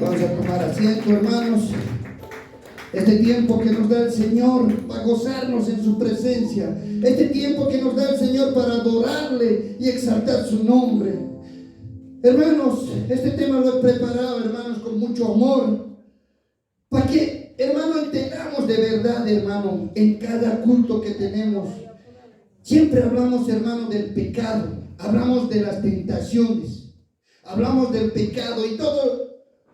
Vamos a tomar asiento, hermanos. Este tiempo que nos da el Señor para gozarnos en su presencia. Este tiempo que nos da el Señor para adorarle y exaltar su nombre. Hermanos, este tema lo he preparado, hermanos, con mucho amor. Para que, hermano, entendamos de verdad, hermano, en cada culto que tenemos. Siempre hablamos, hermano, del pecado. Hablamos de las tentaciones. Hablamos del pecado y todos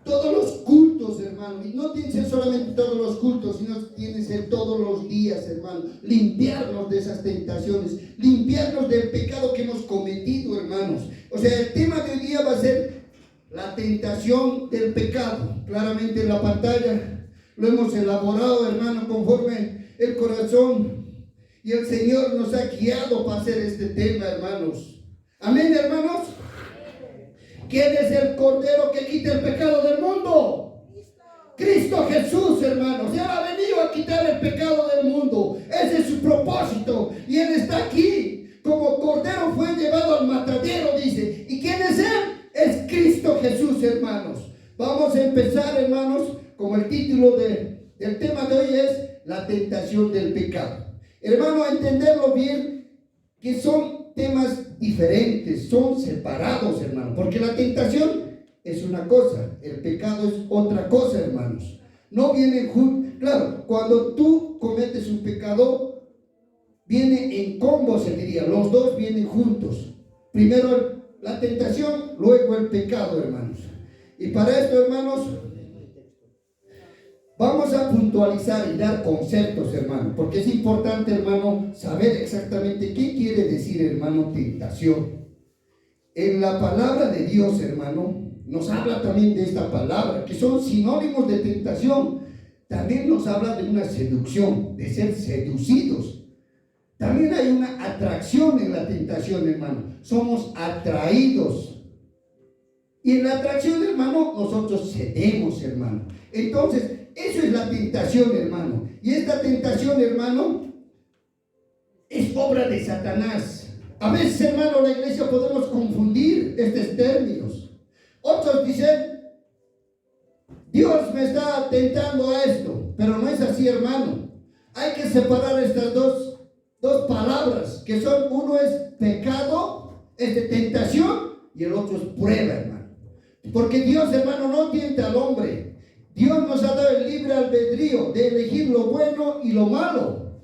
los cultos, hermano, y no tiene que ser solamente todos los cultos, sino tiene que ser todos los días, hermano, limpiarnos de esas tentaciones, limpiarnos del pecado que hemos cometido, hermanos. O sea, el tema de hoy día va a ser la tentación del pecado. Claramente en la pantalla lo hemos elaborado, hermano, conforme el corazón y el Señor nos ha guiado para hacer este tema, hermanos. Amén, hermanos. ¿Quién es el Cordero que quita el pecado del mundo? Cristo Jesús, hermanos. Él ha venido a quitar el pecado del mundo. Ese es su propósito. Y Él está aquí. Como Cordero fue llevado al matadero, dice. ¿Y quién es Él? Es Cristo Jesús, hermanos. Vamos a empezar, hermanos, como el título del tema de hoy es la tentación del pecado. Hermano, a entenderlo bien, que son temas diferentes, son separados, hermano, porque la tentación es una cosa, el pecado es otra cosa, hermanos. No vienen juntos. Claro, cuando tú cometes un pecado, viene en combo, se diría, los dos vienen juntos. Primero la tentación, luego el pecado, hermanos. Y para esto, hermanos, vamos a puntualizar y dar conceptos, hermano, porque es importante, hermano, saber exactamente qué quiere decir, hermano, tentación. En la palabra de Dios, hermano, nos habla también de esta palabra, que son sinónimos de tentación. También nos habla de una seducción, de ser seducidos. También hay una atracción en la tentación, hermano. Somos atraídos. Y en la atracción, hermano, nosotros cedemos, hermano. Entonces, eso es la tentación, hermano. Y esta tentación, hermano, es obra de Satanás. A veces, hermano, la iglesia podemos confundir estos términos. Otros dicen, Dios me está tentando a esto. Pero no es así, hermano. Hay que separar estas dos palabras, que son, uno es pecado, es de tentación, y el otro es prueba, hermano. Porque Dios, hermano, no tienta al hombre. Dios nos ha dado el libre albedrío de elegir lo bueno y lo malo.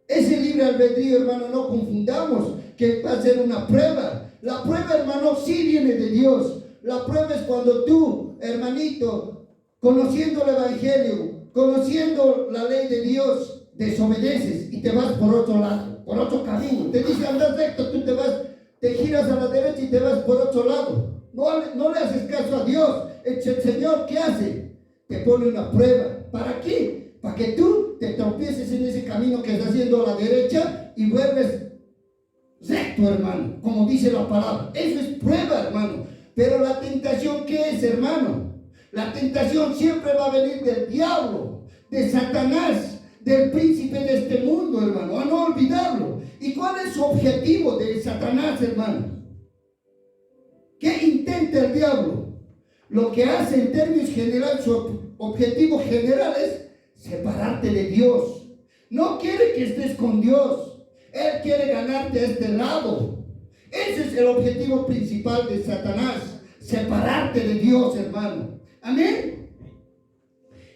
Ese libre albedrío, hermano, no confundamos que va a ser una prueba. La prueba, hermano, sí viene de Dios. La prueba es cuando tú, hermanito, conociendo el evangelio, conociendo la ley de Dios, desobedeces y te vas por otro lado, por otro camino. Te dice andar recto, tú te giras a la derecha y te vas por otro lado. No le haces caso a Dios. El Señor, ¿qué hace? Te pone una prueba. ¿Para qué? Para que tú te tropieces en ese camino que estás haciendo a la derecha y vuelves recto, hermano, como dice la palabra. Eso es prueba, hermano. Pero la tentación, ¿qué es, hermano? La tentación siempre va a venir del diablo, de Satanás, del príncipe de este mundo, hermano. A no olvidarlo. ¿Y cuál es su objetivo de Satanás, hermano? ¿Qué intenta el diablo? Lo que hace en términos generales, su objetivo general es separarte de Dios. No quiere que estés con Dios. Él quiere ganarte a este lado. Ese es el objetivo principal de Satanás. Separarte de Dios, hermano. Amén.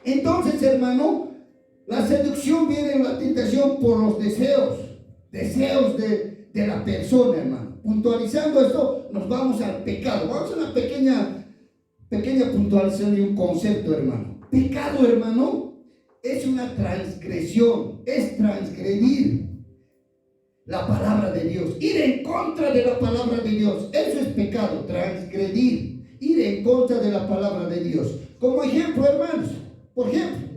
Entonces, hermano, la seducción viene en la tentación por los deseos de la persona, hermano. Puntualizando esto, nos vamos al pecado. Vamos a una pequeña puntualización de un concepto, hermano. Pecado, hermano, es una transgresión, es transgredir la palabra de Dios, ir en contra de la palabra de Dios. Eso es pecado, transgredir, ir en contra de la palabra de Dios. Como ejemplo, hermanos, por ejemplo,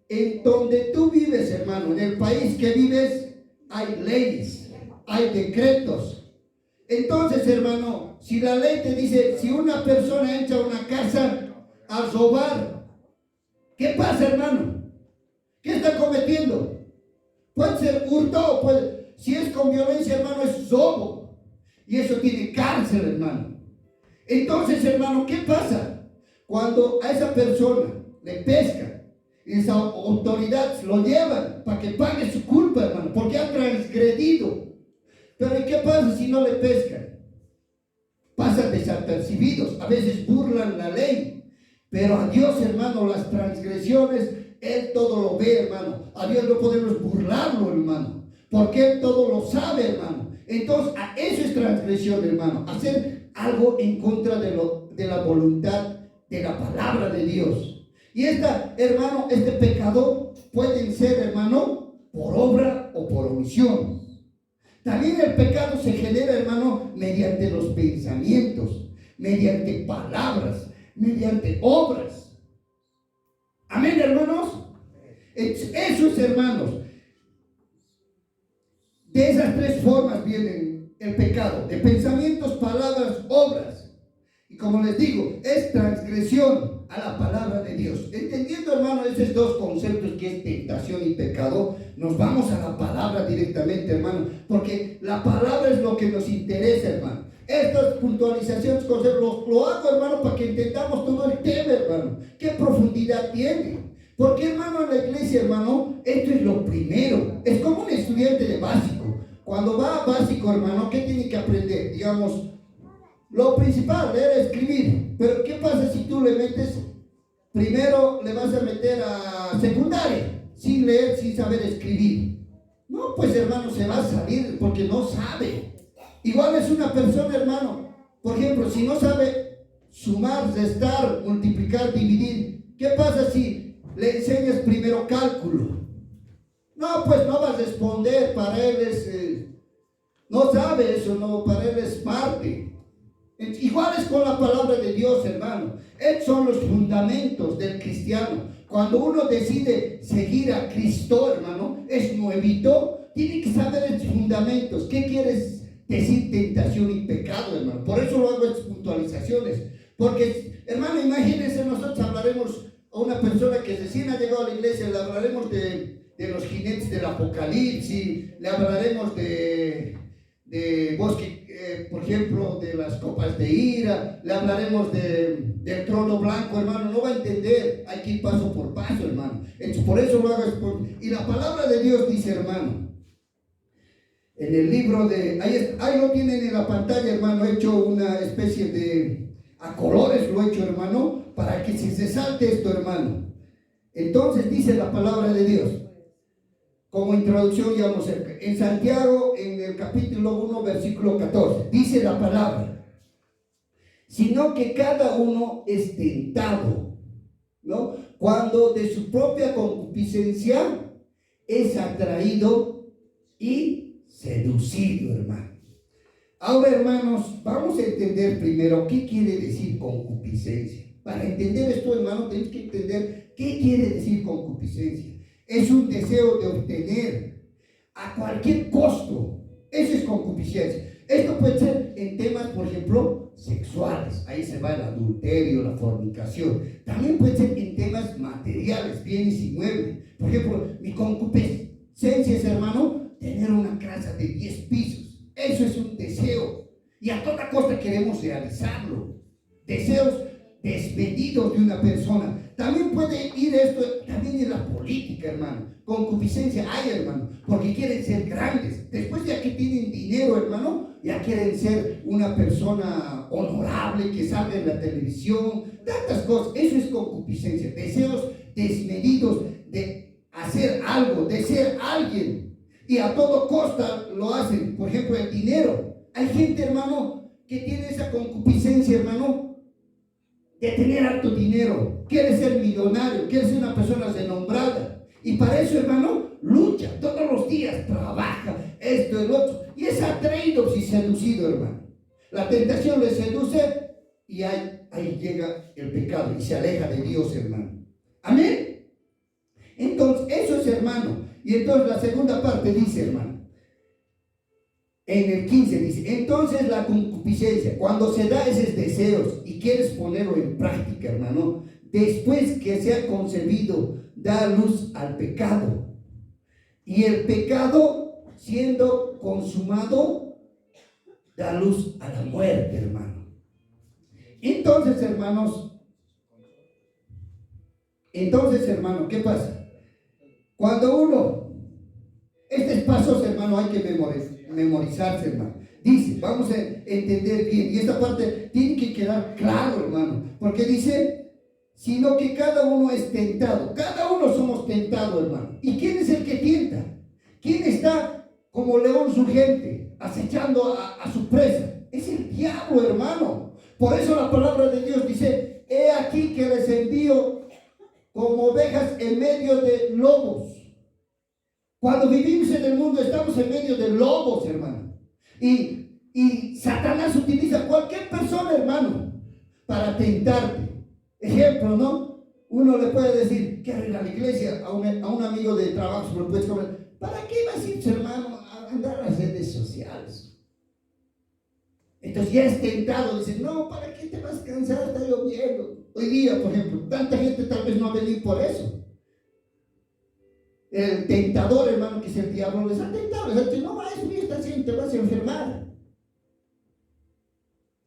en donde tú vives, hermano, en el país que vives, hay leyes, hay decretos. Entonces, hermano, si la ley te dice, si una persona entra a una casa a robar, ¿qué pasa, hermano? ¿Qué está cometiendo? Puede ser hurto, si es con violencia, hermano, es robo. Y eso tiene cárcel, hermano. Entonces, hermano, ¿qué pasa? Cuando a esa persona le pescan, y esa autoridad lo llevan para que pague su culpa, hermano, porque ha transgredido. Pero ¿y qué pasa si no le pescan? Pasan desapercibidos, a veces burlan la ley. Pero a Dios, hermano, las transgresiones, Él todo lo ve, hermano. A Dios no podemos burlarlo, hermano, porque Él todo lo sabe, hermano. Entonces, eso es transgresión, hermano. Hacer algo en contra de la voluntad de la palabra de Dios. Y hermano, este pecado pueden ser, hermano, por obra o por omisión. También el pecado se genera, hermano, mediante los pensamientos, mediante palabras, mediante obras. Amén, hermanos. Eso es, hermanos. De esas tres formas viene el pecado: de pensamientos, palabras, obras. Y como les digo, es transgresión a la palabra de Dios. Entendiendo, hermano, esos dos conceptos que es tentación y pecado, nos vamos a la palabra directamente, hermano, porque la palabra es lo que nos interesa, hermano. Estas puntualizaciones, conceptos, lo hago, hermano, para que entendamos todo el tema, hermano. ¿Qué profundidad tiene? Porque, hermano, en la iglesia, hermano, esto es lo primero. Es como un estudiante de básico. Cuando va a básico, hermano, ¿qué tiene que aprender? Digamos, lo principal, leer, escribir. Pero ¿qué pasa si tú le metes, primero le vas a meter a secundaria, sin leer, sin saber escribir? No, pues, hermano, se va a salir porque no sabe. Igual es una persona, hermano, por ejemplo, si no sabe sumar, restar, multiplicar, dividir, ¿qué pasa si le enseñas primero cálculo? No, pues no va a responder, para él no sabe eso, no, para él es parte. Igual es con la palabra de Dios, hermano. Estos son los fundamentos del cristiano. Cuando uno decide seguir a Cristo, hermano, es nuevito, tiene que saber los fundamentos. ¿Qué quieres decir tentación y pecado, hermano? Por eso lo hago estas puntualizaciones. Porque, hermano, imagínense, nosotros hablaremos a una persona que recién ha llegado a la iglesia, le hablaremos de los jinetes del Apocalipsis, le hablaremos de bosque, por ejemplo, de las copas de ira, le hablaremos del trono blanco, hermano, no va a entender, hay que ir paso por paso, hermano. Entonces, por eso lo hago. Y la palabra de Dios dice, hermano, en el libro ahí lo tienen en la pantalla, hermano, he hecho una especie a colores lo he hecho, hermano, para que se resalte esto, hermano. Entonces dice la palabra de Dios. Como introducción, ya vamos cerca. En Santiago, en el capítulo 1, versículo 14, dice la palabra: sino que cada uno es tentado, ¿no?, cuando de su propia concupiscencia es atraído y seducido, hermano. Ahora, hermanos, vamos a entender primero qué quiere decir concupiscencia. Para entender esto, hermano, tenemos que entender qué quiere decir concupiscencia. Es un deseo de obtener a cualquier costo. Eso es concupiscencia. Esto puede ser en temas, por ejemplo, sexuales. Ahí se va el adulterio, la fornicación. También puede ser en temas materiales, bienes inmuebles. Por ejemplo, mi concupiscencia es, hermano, tener una casa de 10 pisos. Eso es un deseo. Y a toda costa queremos realizarlo. Deseos desmedidos de una persona. También puede ir esto, también en la política, hermano. Concupiscencia hay, hermano, porque quieren ser grandes. Después, ya que tienen dinero, hermano, ya quieren ser una persona honorable, que salga en la televisión, tantas cosas. Eso es concupiscencia. Deseos desmedidos de hacer algo, de ser alguien. Y a todo costa lo hacen. Por ejemplo, el dinero. Hay gente, hermano, que tiene esa concupiscencia, hermano, de tener harto dinero, quiere ser millonario, quiere ser una persona renombrada, y para eso, hermano, lucha todos los días, trabaja, esto, el otro, y es atraído y seducido, hermano. La tentación le seduce y ahí llega el pecado y se aleja de Dios, hermano. Amén. Entonces, eso es, hermano. Y entonces la segunda parte dice, hermano, en el 15 dice: entonces la concupiscencia, cuando se da esos deseos y quieres ponerlo en práctica, hermano, después que se ha concebido, da luz al pecado. Y el pecado, siendo consumado, da luz a la muerte, hermano. Entonces, hermanos, Entonces, hermano, ¿qué pasa? Cuando uno, estos pasos, hermano, hay que memorizarse, hermano. Dice, vamos a entender bien, y esta parte tiene que quedar claro, hermano, porque dice, sino que cada uno es tentado, cada uno somos tentados, hermano. ¿Y quién es el que tienta? ¿Quién está como león surgente, acechando a su presa? Es el diablo, hermano. Por eso la palabra de Dios dice, he aquí que les envío como ovejas en medio de lobos. Cuando vivimos en el mundo estamos en medio de lobos, hermano. Y Satanás utiliza cualquier persona, hermano, para tentarte. Ejemplo, ¿no? Uno le puede decir, ¿qué ir a la iglesia? A un amigo de trabajo, se lo puedes comer. ¿Para qué vas a ir, hermano, a andar a las redes sociales? Entonces ya es tentado, dice, no, ¿para qué te vas a cansar? Está lloviendo. Hoy día, por ejemplo, tanta gente tal vez no ha venido por eso. El tentador, hermano, que es el diablo, les ha tentado, les ha dicho, no vayas a subir esta gente, te vas a enfermar.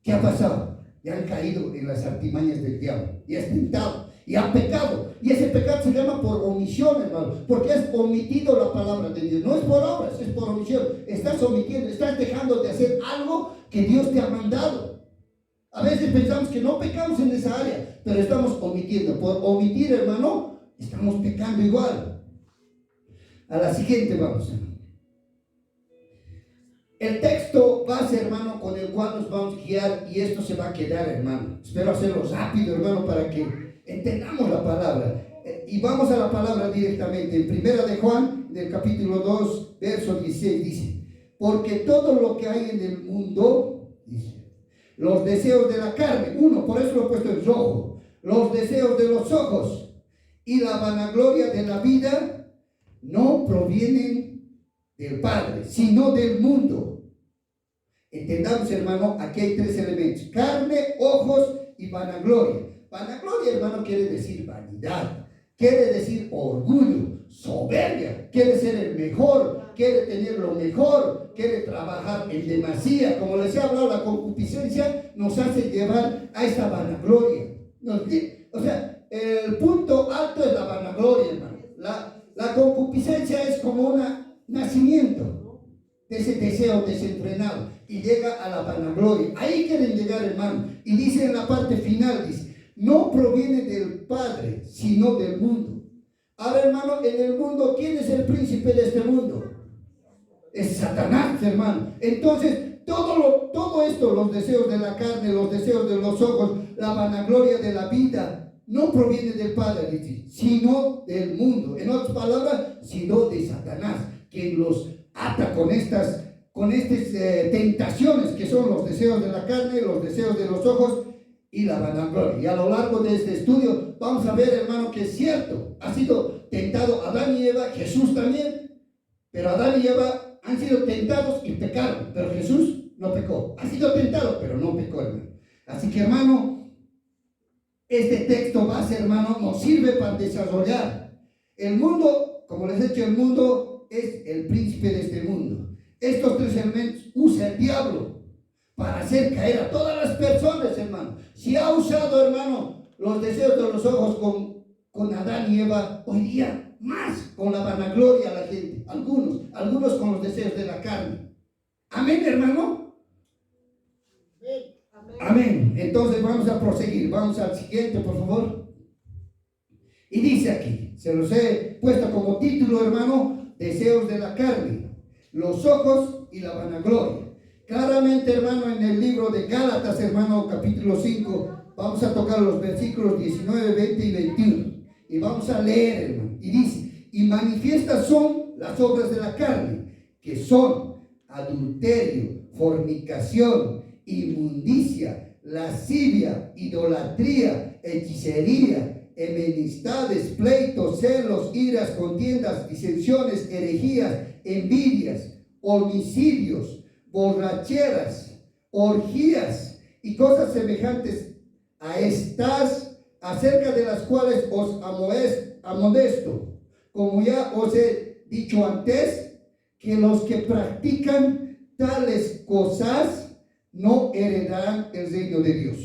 ¿Qué ha pasado? Ya han caído en las artimañas del diablo, y has tentado, y han pecado, y ese pecado se llama por omisión, hermano, porque has omitido la palabra de Dios. No es por obras, es por omisión. Estás omitiendo, estás dejando de hacer algo que Dios te ha mandado. A veces pensamos que no pecamos en esa área, pero estamos omitiendo. Por omitir, hermano, estamos pecando igual. A la siguiente vamos. El texto base, hermano, con el cual nos vamos a guiar, y esto se va a quedar, hermano. Espero hacerlo rápido, hermano, para que entendamos la palabra. Y vamos a la palabra directamente. En Primera de Juan, del capítulo 2, verso 16, dice, porque todo lo que hay en el mundo, dice, los deseos de la carne, uno, por eso lo he puesto en rojo, los deseos de los ojos y la vanagloria de la vida, no provienen del Padre, sino del mundo. Entendamos, hermano, aquí hay tres elementos: carne, ojos y vanagloria. Vanagloria, hermano, quiere decir vanidad, quiere decir orgullo, soberbia, quiere ser el mejor, quiere tener lo mejor, quiere trabajar en demasía. Como les he hablado, la concupiscencia nos hace llevar a esta vanagloria. O sea, el punto alto es la vanagloria, hermano. La concupiscencia es como un nacimiento de ese deseo desenfrenado y llega a la vanagloria. Ahí quieren llegar, hermano. Y dice en la parte final, dice, no proviene del Padre, sino del mundo. Ahora, hermano, en el mundo, ¿quién es el príncipe de este mundo? Es Satanás, hermano. Entonces, todo esto, los deseos de la carne, los deseos de los ojos, la vanagloria de la vida, no proviene del Padre, dice, sino del mundo. En otras palabras, sino de Satanás, quien los ata con estas tentaciones que son los deseos de la carne, los deseos de los ojos y la vanagloria. Y a lo largo de este estudio vamos a ver, hermano, que es cierto, ha sido tentado Adán y Eva, Jesús también, pero Adán y Eva han sido tentados y pecaron, pero Jesús no pecó. Ha sido tentado, pero no pecó, hermano. Así que, hermano, este texto base, hermano, nos sirve para desarrollar. El mundo, como les he dicho, el mundo es el príncipe de este mundo. Estos tres elementos usa el diablo para hacer caer a todas las personas, hermano. Si ha usado, hermano, los deseos de los ojos con Adán y Eva, hoy día más con la vanagloria a la gente. Algunos con los deseos de la carne. Amén, hermano. Amén. Entonces vamos a proseguir. Vamos al siguiente, por favor. Y dice aquí, se los he puesto como título, hermano, deseos de la carne, los ojos y la vanagloria. Claramente, hermano, en el libro de Gálatas, hermano, capítulo 5, vamos a tocar los versículos 19, 20 y 21. Y vamos a leer, hermano. Y dice, y manifiestas son las obras de la carne, que son adulterio, fornicación, inmundicia, lascivia, idolatría, hechicería, enemistades, pleitos, celos, iras, contiendas, disensiones, herejías, envidias, homicidios, borracheras, orgías y cosas semejantes a estas, acerca de las cuales os amonesto, como ya os he dicho antes, que los que practican tales cosas no heredarán el reino de Dios.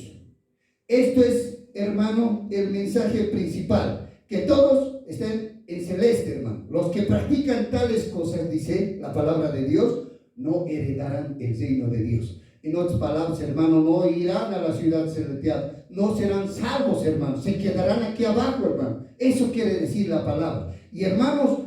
Esto es, hermano, el mensaje principal. que todos estén en celeste, hermano. Los que practican tales cosas, dice la palabra de Dios, no heredarán el reino de Dios. En otras palabras, hermano, no irán a la ciudad celestial, no serán salvos, hermano, se quedarán aquí abajo, hermano. Eso quiere decir la palabra. Y hermanos,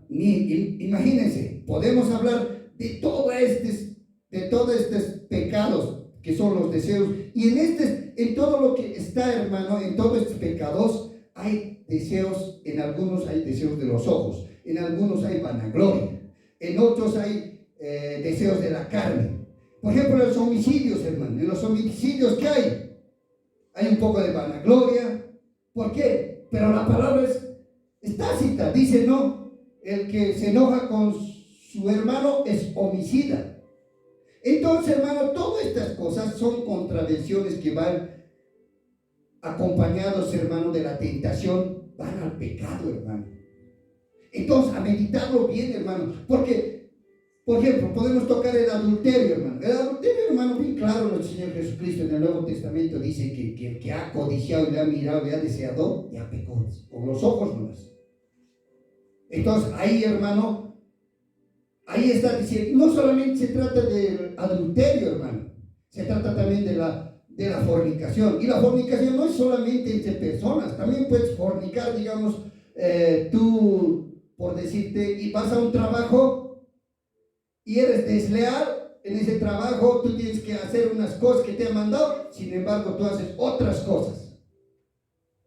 imagínense, podemos hablar de todos estos pecados que son los deseos. Y en todo lo que está, hermano, en todos estos pecados hay deseos. En algunos hay deseos de los ojos, en algunos hay vanagloria, en otros hay deseos de la carne. Por ejemplo, los homicidios, hermano. En los homicidios, ¿qué hay? Hay un poco de vanagloria. ¿Por qué? Pero la palabra es tácita. Dice, no, el que se enoja con su hermano es homicida. Entonces, hermano, todas estas cosas son contravenciones que van acompañados, hermano, de la tentación, van al pecado, hermano. Entonces, a meditarlo bien, hermano, porque, por ejemplo, podemos tocar el adulterio, hermano. El adulterio, hermano, bien claro, el Señor Jesucristo en el Nuevo Testamento dice que el que ha codiciado, le ha mirado, le ha deseado, ya pecó, con los ojos nomás. Entonces, ahí, hermano, ahí está diciendo, no solamente se trata del adulterio, hermano, se trata también de la fornicación. Y la fornicación no es solamente entre personas, también puedes fornicar, digamos, tú, por decirte, y vas a un trabajo y eres desleal en ese trabajo, tú tienes que hacer unas cosas que te han mandado, sin embargo tú haces otras cosas.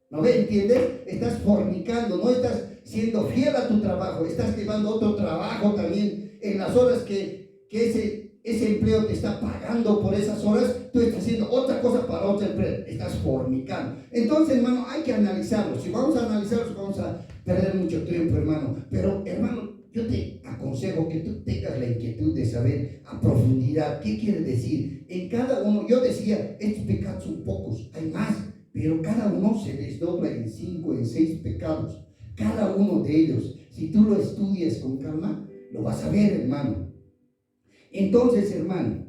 ¿No ves? ¿Entiendes? Estás fornicando, no estás siendo fiel a tu trabajo, estás llevando otro trabajo también en las horas que ese empleo te está pagando por esas horas, tú estás haciendo otra cosa para otro empleo, estás fornicando. Entonces, hermano, hay que analizarlo. Si vamos a analizarlo, vamos a perder mucho tiempo, hermano. Pero, hermano, yo te aconsejo que tú tengas la inquietud de saber a profundidad qué quiere decir. En cada uno, yo decía, estos pecados son pocos, hay más, pero cada uno se desdobla en 5, en 6 pecados. Cada uno de ellos, si tú lo estudias con calma, lo vas a ver, hermano. Entonces, hermano,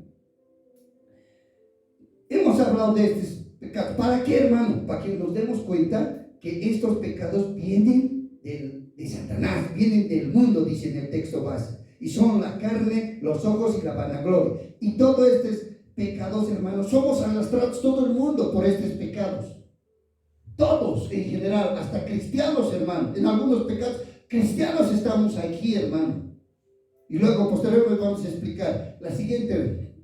hemos hablado de estos pecados. ¿Para qué, hermano? Para que nos demos cuenta que estos pecados vienen de Satanás, vienen del mundo, dice en el texto base, y son la carne, los ojos y la vanagloria. Y todos estos pecados, hermanos, somos arrastrados todo el mundo por estos pecados. Todos en general, hasta cristianos, hermano. En algunos pecados, cristianos estamos aquí, hermano. Y luego, posteriormente, vamos a explicar la siguiente.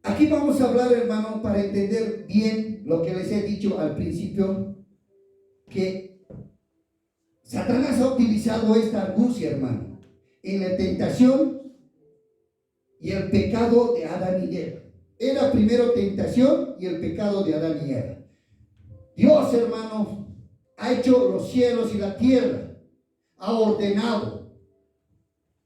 Aquí vamos a hablar, hermano, para entender bien lo que les he dicho al principio, que Satanás ha utilizado esta argucia, hermano, en la tentación y el pecado de Adán y Eva. Era primero tentación y el pecado de Adán y Eva. Dios, hermano, ha hecho los cielos y la tierra, ha ordenado.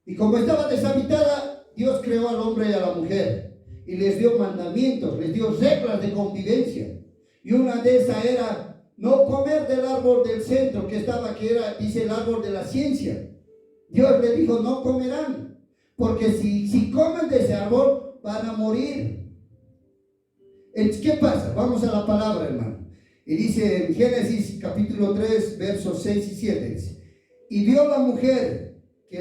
Y como estaba deshabitada, Dios creó al hombre y a la mujer y les dio mandamientos, les dio reglas de convivencia. Y una de esas era no comer del árbol del centro que era, dice, el árbol de la ciencia. Dios le dijo, no comerán, porque si comen de ese árbol van a morir. Entonces, ¿qué pasa? Vamos a la palabra, hermano. Y dice en Génesis capítulo 3, versos 6 y 7, dice, y vio la mujer que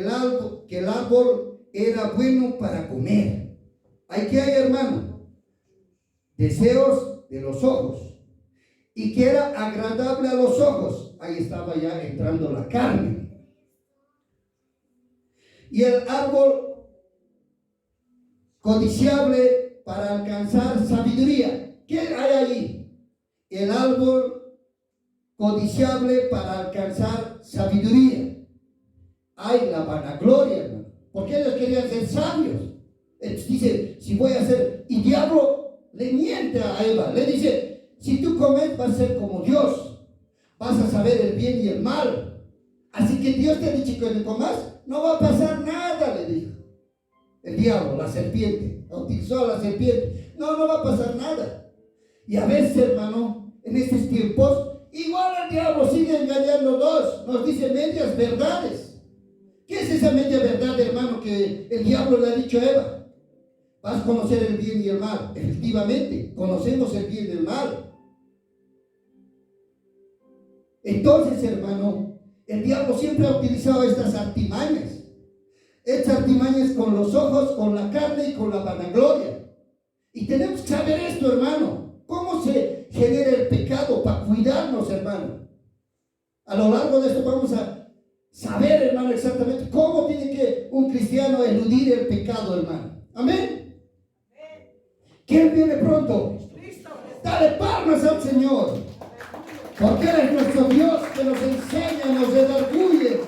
el árbol era bueno para comer. ¿Hay qué hay, hermano? Deseos de los ojos. Y que era agradable a los ojos. Ahí estaba ya entrando la carne. Y el árbol codiciable para alcanzar sabiduría. ¿Qué hay allí? El árbol codiciable para alcanzar sabiduría. Hay la vanagloria, hermano, porque ellos querían ser sabios. Entonces dice, si voy a ser, y diablo le miente a Eva, le dice, si tú comes vas a ser como Dios, vas a saber el bien y el mal. Así que Dios te ha dicho que no comas, no va a pasar nada, le dijo. El diablo, la serpiente, utilizó a la serpiente, no va a pasar nada. Y a veces, hermano, en estos tiempos, igual el diablo sigue engañándonos, nos dice medias verdades. ¿Qué es esa media verdad, hermano, que el diablo le ha dicho a Eva? Vas a conocer el bien y el mal. Efectivamente, conocemos el bien y el mal. Entonces, hermano, el diablo siempre ha utilizado estas artimañas. Estas artimañas con los ojos, con la carne y con la vanagloria. Y tenemos que saber esto, hermano. ¿Cómo se genera el pecado? Para cuidarnos, hermano. A lo largo de esto vamos a saber, hermano, exactamente cómo tiene que un cristiano eludir el pecado, hermano. Amén. ¿Quién viene pronto? Dale palmas al Señor. Porque Él es nuestro Dios que nos enseña, nos redarguye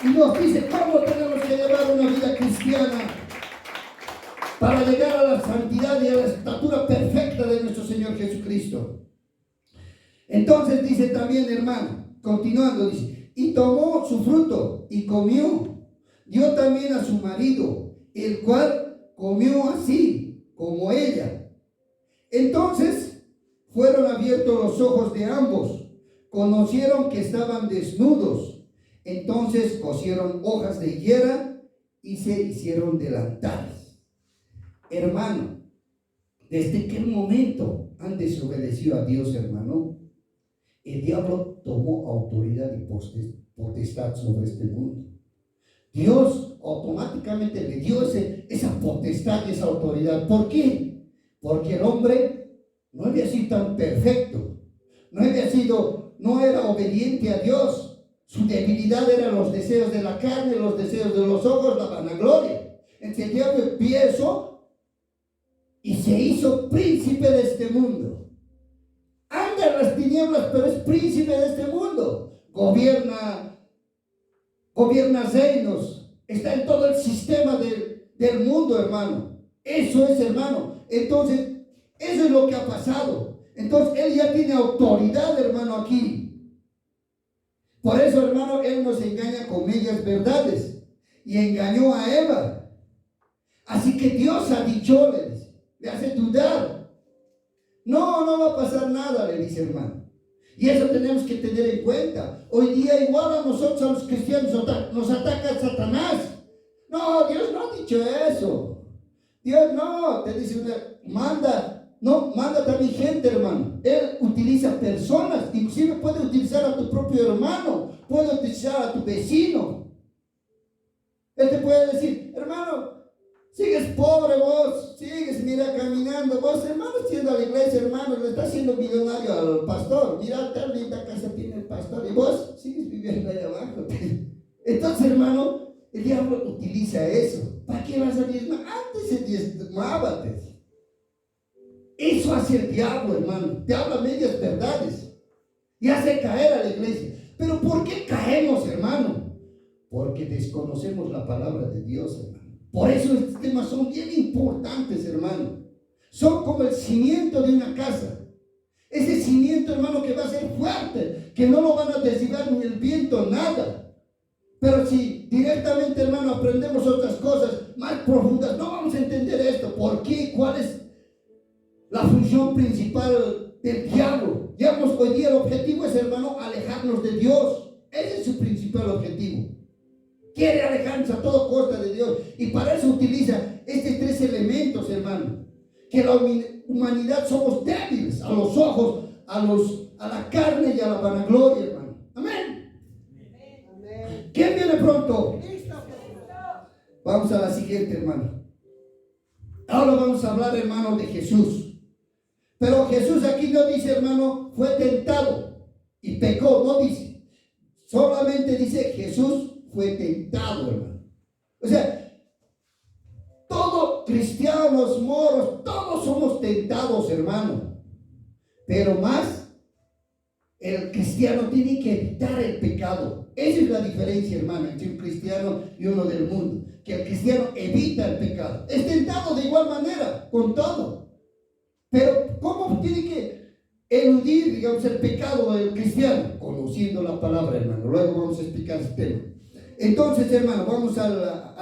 y nos dice cómo tenemos que llevar una vida cristiana para llegar a la santidad y a la estatura perfecta de nuestro Señor Jesucristo. Entonces dice también, hermano, continuando, dice, y tomó su fruto y comió. Dio también a su marido, el cual comió así como ella. Entonces fueron abiertos los ojos de ambos, conocieron que estaban desnudos. Entonces cosieron hojas de higuera y se hicieron delantales. Hermano, ¿desde qué momento han desobedecido a Dios, hermano? El diablo tomó autoridad y potestad sobre este mundo. Dios automáticamente le dio esa potestad y esa autoridad. ¿Por qué? Porque el hombre no había sido tan perfecto, no era obediente a Dios. Su debilidad eran los deseos de la carne, los deseos de los ojos, la vanagloria. Entonces el diablo empezó y se hizo príncipe de este mundo. Anda en las tinieblas, pero es príncipe de este mundo. Gobierna reinos, está en todo el sistema del mundo, hermano. Eso es, hermano. Entonces, eso es lo que ha pasado. Entonces, él ya tiene autoridad, hermano, aquí. Por eso, hermano, él nos engaña con medias verdades. Y engañó a Eva. Así que Dios ha dicho, le hace dudar. No va a pasar nada, le dice, hermano. Y eso tenemos que tener en cuenta. Hoy día igual a nosotros, a los cristianos, nos ataca Satanás. No, Dios no ha dicho eso. Dios no, te dice, manda también gente, hermano. Él utiliza personas, inclusive puede utilizar a tu propio hermano, puede utilizar a tu vecino. Él te puede decir, hermano, sigues pobre vos, sigues, mira, caminando, vos, hermano, yendo a la iglesia, hermano, le está haciendo millonario al pastor, mira, tan linda casa tiene el pastor, y vos sigues viviendo ahí abajo. Entonces, hermano, el diablo utiliza eso. ¿Para qué vas a diezmar? Antes se diezmaba. Eso hace el diablo, hermano. Te habla medias verdades y hace caer a la iglesia. Pero ¿por qué caemos, hermano? Porque desconocemos la palabra de Dios, hermano. Por eso estos temas son bien importantes, hermano. Son como el cimiento de una casa. Ese cimiento, hermano, que va a ser fuerte, que no lo van a derribar ni el viento, nada. Pero si directamente, hermano, aprendemos otras cosas más profundas, no vamos a entender esto. ¿Por qué? ¿Cuál es la función principal del diablo? Digamos, hoy día el objetivo es, hermano, alejarnos de Dios. Ese es su principal objetivo. Quiere alejarnos a toda costa de Dios. Y para eso utiliza estos tres elementos, hermano. Que la humanidad somos débiles a los ojos, a la carne y a la vanagloria, hermano. Amén. ¿Quién viene pronto? Vamos a la siguiente, hermano. Ahora vamos a hablar, hermano, de Jesús. Pero Jesús aquí no dice, hermano, fue tentado y pecó, no dice. Solamente dice Jesús fue tentado, hermano. O sea, todos cristianos, moros, todos somos tentados, hermano. Pero más, el cristiano tiene que evitar el pecado. Esa es la diferencia, hermano, entre un cristiano y uno del mundo. Que el cristiano evita el pecado. Es tentado de igual manera, con todo. Pero ¿cómo tiene que eludir, digamos, el pecado del cristiano? Conociendo la palabra, hermano. Luego vamos a explicar ese tema. Entonces, hermano, vamos a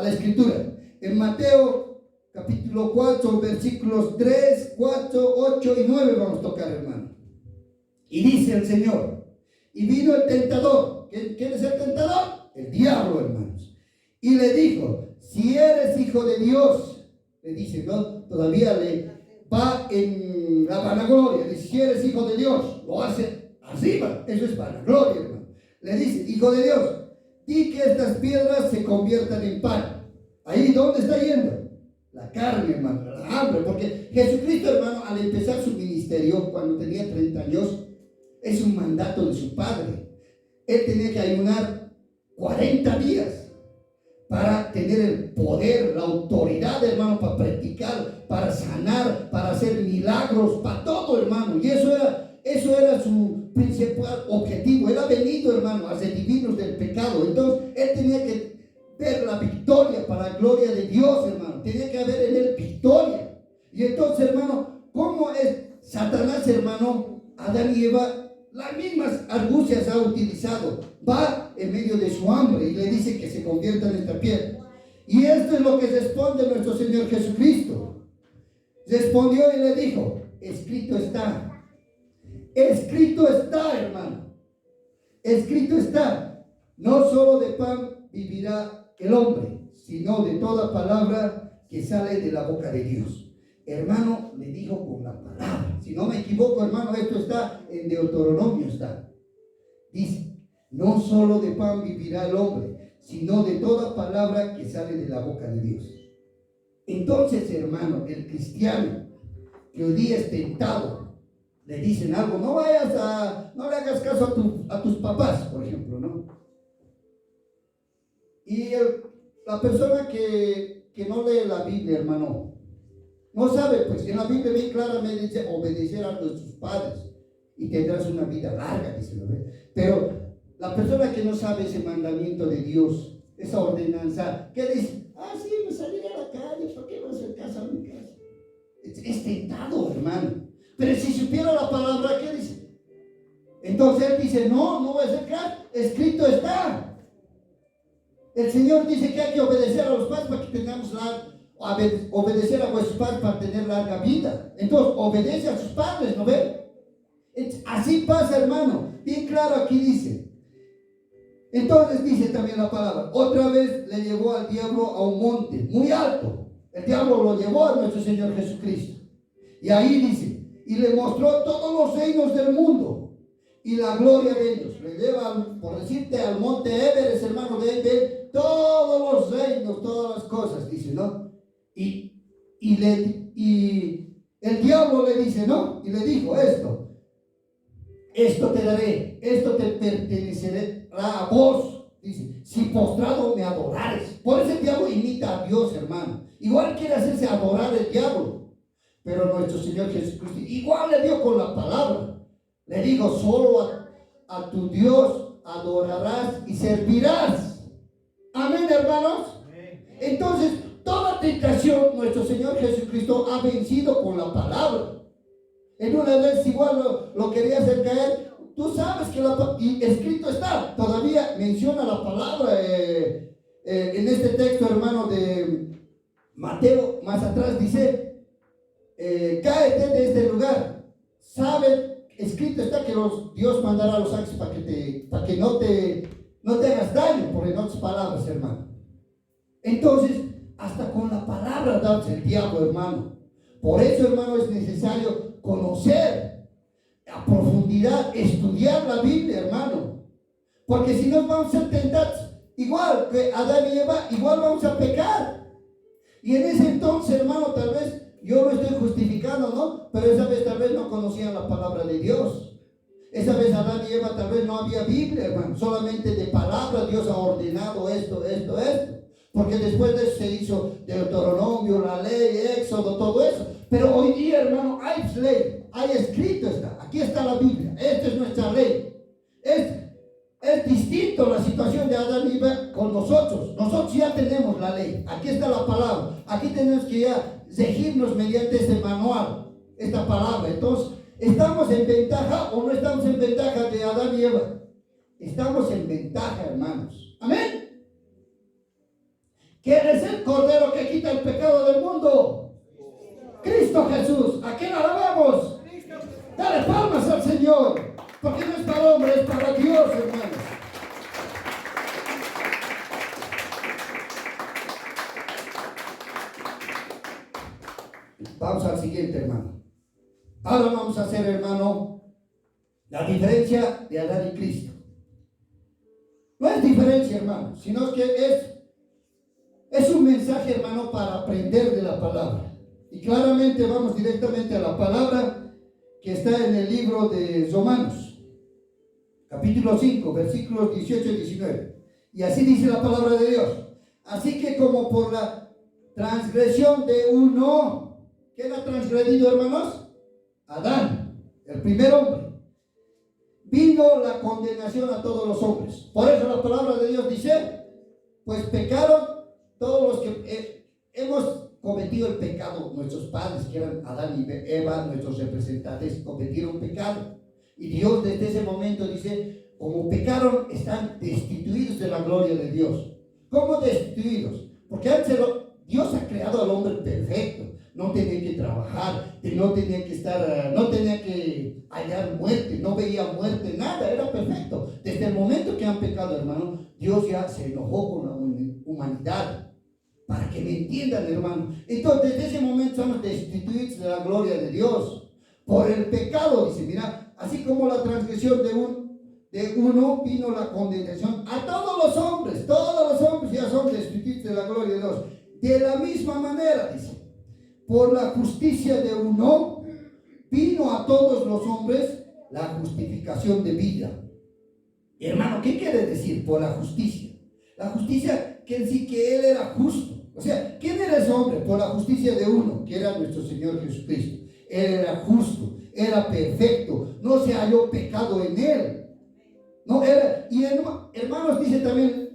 la escritura. En Mateo capítulo 4, versículos 3, 4, 8 y 9 vamos a tocar, hermano. Y dice el Señor, y vino el tentador. ¿Quién es el tentador? El diablo, hermanos. Y le dijo, si eres hijo de Dios, le dice, ¿no? Todavía le va en la vanagloria. Dice, si eres hijo de Dios, lo hace arriba. Eso es para la gloria, hermano. Le dice, Hijo de Dios, di que estas piedras se conviertan en pan. Ahí, ¿dónde está yendo? La carne, hermano, la hambre. Porque Jesucristo, hermano, al empezar su ministerio, cuando tenía 30 años, es un mandato de su Padre. Él tenía que ayunar 40 días para tener el poder, la autoridad, hermano, para practicar, para sanar, para hacer milagros, para todo, hermano. Y eso era su principal objetivo. Él ha venido, hermano, a redimirnos del pecado. Entonces, él tenía que ver la victoria para la gloria de Dios, hermano. Tenía que haber en él victoria. Y entonces, hermano, ¿cómo es Satanás, hermano? Adán y Eva, las mismas argucias ha utilizado. Va en medio de su hambre y le dice que se convierta en esta piedra. Y esto es lo que responde nuestro Señor Jesucristo. Respondió y le dijo, escrito está. Escrito está, hermano. Escrito está. No solo de pan vivirá el hombre, sino de toda palabra que sale de la boca de Dios. Hermano, le dijo con la palabra. Si no me equivoco, hermano, esto está en Deuteronomio, está. Dice, no solo de pan vivirá el hombre, sino de toda palabra que sale de la boca de Dios. Entonces, hermano, el cristiano que hoy día es tentado, le dicen algo, no le hagas caso a tus papás, por ejemplo, ¿no? Y la persona que no lee la Biblia, hermano, no sabe, pues en la Biblia bien claramente dice obedecer a tus padres y tendrás una vida larga, dice, ¿no? Pero la persona que no sabe ese mandamiento de Dios, esa ordenanza, ¿qué dice? Sí, me salí a la calle, ¿por qué no hacer caso a mi casa? Es tentado, hermano. Pero si supiera la palabra, ¿qué dice? Entonces él dice, no voy a hacer caso, escrito está. El Señor dice que hay que obedecer a los padres para que tengamos obedecer a vuestros padres para tener larga vida. Entonces, obedece a sus padres, ¿no ven? Así pasa, hermano. Bien claro aquí dice. Entonces dice también la palabra, otra vez le llevó al diablo a un monte muy alto. El diablo lo llevó a nuestro Señor Jesucristo. Y ahí dice, y le mostró todos los reinos del mundo y la gloria de ellos. Le lleva, por decirte, al monte Everest, hermano, de ver todos los reinos, todas las cosas, dice, ¿no? Y el diablo le dice, ¿no? Y le dijo esto te daré, esto te pertenecerá a vos, dice, si postrado me adorares. Por eso el diablo imita a Dios, hermano. Igual quiere hacerse adorar el diablo, pero nuestro Señor Jesucristo igual le dio con la palabra. Le dijo, solo a tu Dios adorarás y servirás. Amén, hermanos. Entonces, toda tentación, nuestro Señor Jesucristo ha vencido con la palabra. En una vez igual lo quería hacer caer. Tú sabes que y escrito está. Todavía menciona la palabra en este texto, hermano, de Mateo. Más atrás dice, cáete de este lugar. Sabe, escrito está que Dios mandará a los ángeles para que no te hagas daño, por en otras palabras, hermano. Entonces, hasta con la palabra darse el diablo, hermano. Por eso, hermano, es necesario conocer a profundidad, estudiar la Biblia, hermano. Porque si no vamos a ser tentados, igual que Adán y Eva, igual vamos a pecar. Y en ese entonces, hermano, tal vez, yo lo estoy justificando, ¿no? Pero esa vez tal vez no conocían la palabra de Dios. Esa vez Adán y Eva tal vez no había Biblia, hermano. Solamente de palabra Dios ha ordenado esto. Porque después de eso se hizo Deuteronomio, la ley, Éxodo, todo eso. Pero hoy día, hermano, hay ley, hay escrito está. Aquí está la Biblia. Esta es nuestra ley. Es distinto la situación de Adán y Eva con nosotros. Nosotros ya tenemos la ley. Aquí está la palabra. Aquí tenemos que ya regirnos mediante este manual, esta palabra. Entonces, ¿estamos en ventaja o no estamos en ventaja de Adán y Eva? Estamos en ventaja, hermanos. Amén. ¿Quién es el Cordero que quita el pecado del mundo? Cristo Jesús. ¿A quién alabamos? Dale palmas al Señor, porque no es para hombre, es para Dios, hermanos. Vamos al siguiente, hermano. Ahora vamos a hacer, hermano, La diferencia de Adán y Cristo. No es diferencia, hermano, sino que es un mensaje, hermano, para aprender de la palabra. Y claramente vamos directamente a la palabra que está en el libro de Romanos, capítulo 5, versículos 18 y 19. Y así dice la palabra de Dios. Así que como por la transgresión de uno, ¿quién ha transgredido, hermanos? Adán, el primer hombre. Vino la condenación a todos los hombres. Por eso la palabra de Dios dice, pues pecaron todos los que hemos cometido el pecado. Nuestros padres, que eran Adán y Eva, nuestros representantes, cometieron pecado. Y Dios desde ese momento dice, como pecaron, están destituidos de la gloria de Dios. ¿Cómo destituidos? Porque antes Dios ha creado al hombre perfecto. No tenía que trabajar, no tenía que estar, no tenía que hallar muerte, no veía muerte, nada, era perfecto. Desde el momento que han pecado, hermano, Dios ya se enojó con la humanidad. Para que me entiendan, hermano. Entonces, desde ese momento estamos destituidos de la gloria de Dios. Por el pecado, dice, mira, así como la transgresión de uno vino la condenación a todos los hombres ya son destituidos de la gloria de Dios. De la misma manera, dice, por la justicia de uno vino a todos los hombres la justificación de vida. Hermano, ¿qué quiere decir por la justicia? La justicia quiere decir que Él era justo. O sea, ¿quién era ese hombre? Por la justicia de uno, que era nuestro Señor Jesucristo. Él era justo, era perfecto, no se halló pecado en Él. No era, y hermanos, dice también,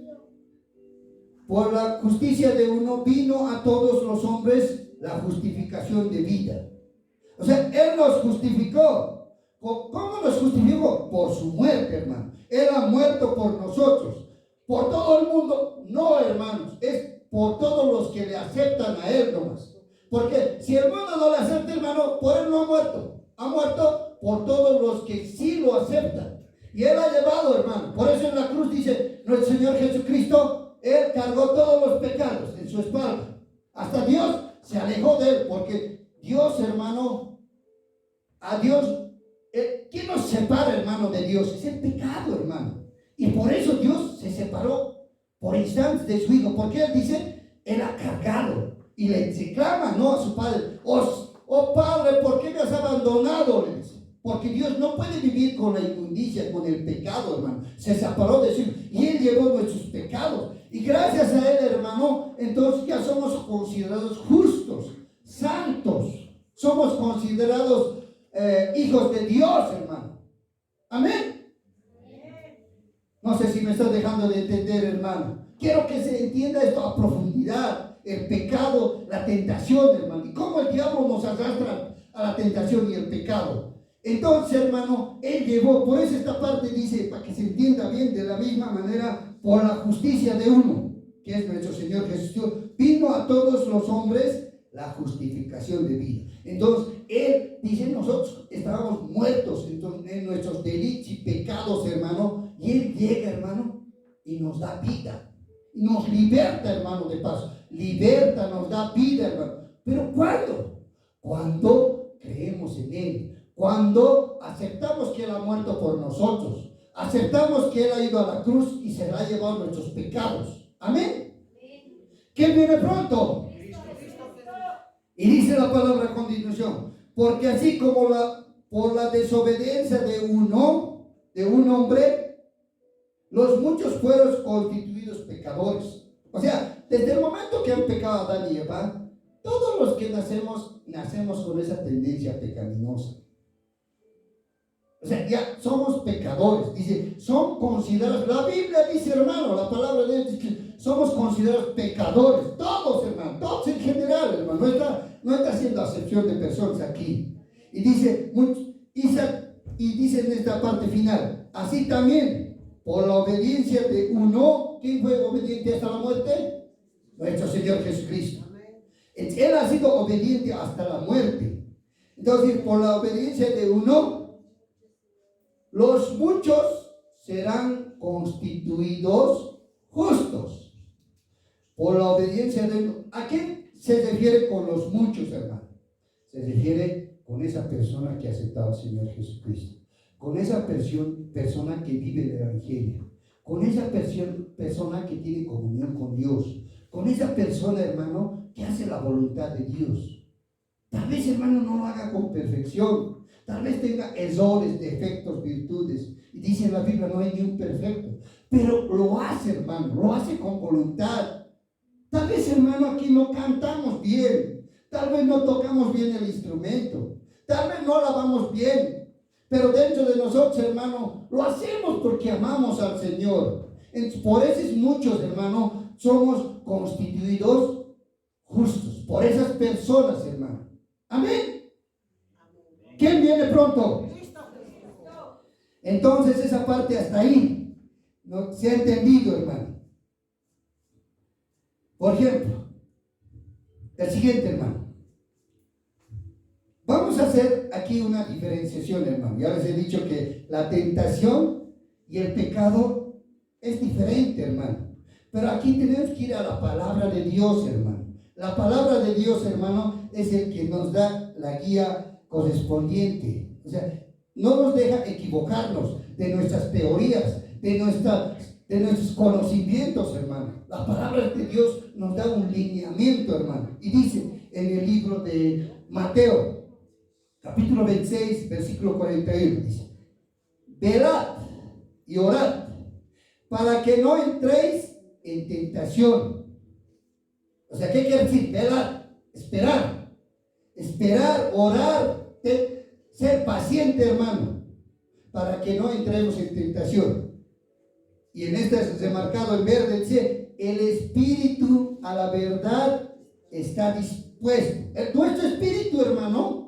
por la justicia de uno vino a todos los hombres la justificación de vida. O sea, Él nos justificó. ¿Cómo nos justificó? Por su muerte, hermano. Él ha muerto por nosotros. Por todo el mundo. No, hermanos. Es por todos los que le aceptan a Él nomás. Porque si el mundo no le acepta, hermano, por Él no ha muerto. Ha muerto por todos los que sí lo aceptan. Y Él ha llevado, hermano. Por eso en la cruz dice nuestro Señor Jesucristo, Él cargó todos los pecados en su espalda. Hasta Dios se alejó de Él. Porque Dios, hermano, a Dios, ¿quién nos separa, hermano, de Dios? Es el pecado, hermano. Y por eso Dios se separó por instantes de su Hijo. Porque Él dice, Él ha cargado. Y le reclama, ¿no?, a su Padre. Oh Padre, ¿por qué me has abandonado? Le dice. Porque Dios no puede vivir con la inmundicia, con el pecado, hermano. Se separó de su Hijo. Y Él llevó nuestros pecados. Y gracias a Él, hermano, entonces ya somos considerados justos, santos. Somos considerados hijos de Dios, hermano. Amén. No sé si me estás dejando de entender, hermano. Quiero que se entienda esto a profundidad. El pecado, la tentación, hermano. Y cómo el diablo nos arrastra a la tentación y el pecado. Entonces, hermano, Él llevó, por eso esta parte dice, para que se entienda bien, de la misma manera, por la justicia de uno, que es nuestro Señor Jesús, vino a todos los hombres la justificación de vida. Entonces, Él dice, nosotros estábamos muertos en nuestros delitos y pecados, hermano, y Él llega, hermano, y nos da vida. Y nos liberta, hermano, de paso. Liberta, nos da vida, hermano. ¿Pero cuándo? Cuando creemos en Él. Cuando aceptamos que Él ha muerto por nosotros. Aceptamos que Él ha ido a la cruz y se ha llevado nuestros pecados. Amén. ¿Quién viene pronto? Y dice la palabra a continuación, porque así como por la desobediencia de un hombre, los muchos fueron constituidos pecadores. O sea, desde el momento que han pecado Adán y Eva, todos los que nacemos con esa tendencia pecaminosa. O sea, ya somos pecadores. Dice, son considerados, la Biblia dice, hermano, la palabra de Dios dice que somos considerados pecadores. Todos, hermano, todos en general, hermano. No está haciendo acepción de personas aquí. Y dice en esta parte final, así también, por la obediencia de uno, ¿quién fue obediente hasta la muerte? Nuestro Señor Jesucristo. Él ha sido obediente hasta la muerte. Entonces, por la obediencia de uno, los muchos serán constituidos justos. Por la obediencia de uno. ¿A quién se refiere con los muchos, hermano? Se refiere con esa persona que ha aceptado al Señor Jesucristo. con esa persona que vive el Evangelio, con esa persona que tiene comunión con Dios, con esa persona, hermano, que hace la voluntad de Dios. Tal vez, hermano, no lo haga con perfección, tal vez tenga errores, defectos, virtudes, y dice en la Biblia, no hay ni un perfecto, pero lo hace, hermano, lo hace con voluntad. Tal vez, hermano, aquí no cantamos bien, tal vez no tocamos bien el instrumento, tal vez no lavamos bien, pero dentro de nosotros, hermano, lo hacemos porque amamos al Señor. Por eso muchos, hermano, somos constituidos justos, por esas personas, hermano. Amén. ¿Quién viene pronto? Entonces esa parte hasta ahí no se ha entendido, hermano. Por ejemplo, el siguiente, hermano. Vamos a hacer aquí una diferenciación, hermano. Ya les he dicho que la tentación y el pecado es diferente, hermano. Pero aquí tenemos que ir a la palabra de Dios, hermano. La palabra de Dios, hermano, es el que nos da la guía correspondiente. O sea, no nos deja equivocarnos de nuestras teorías, de nuestros conocimientos, hermano. La palabra de Dios nos da un lineamiento, hermano. Y dice en el libro de Mateo, capítulo 26, versículo 41, dice: velad y orad para que no entréis en tentación. O sea, ¿qué quiere decir? Velad, esperar, orar, ser paciente, hermano, para que no entremos en tentación. Y en este es remarcado en verde, dice: el espíritu a la verdad está dispuesto. Nuestro espíritu, hermano,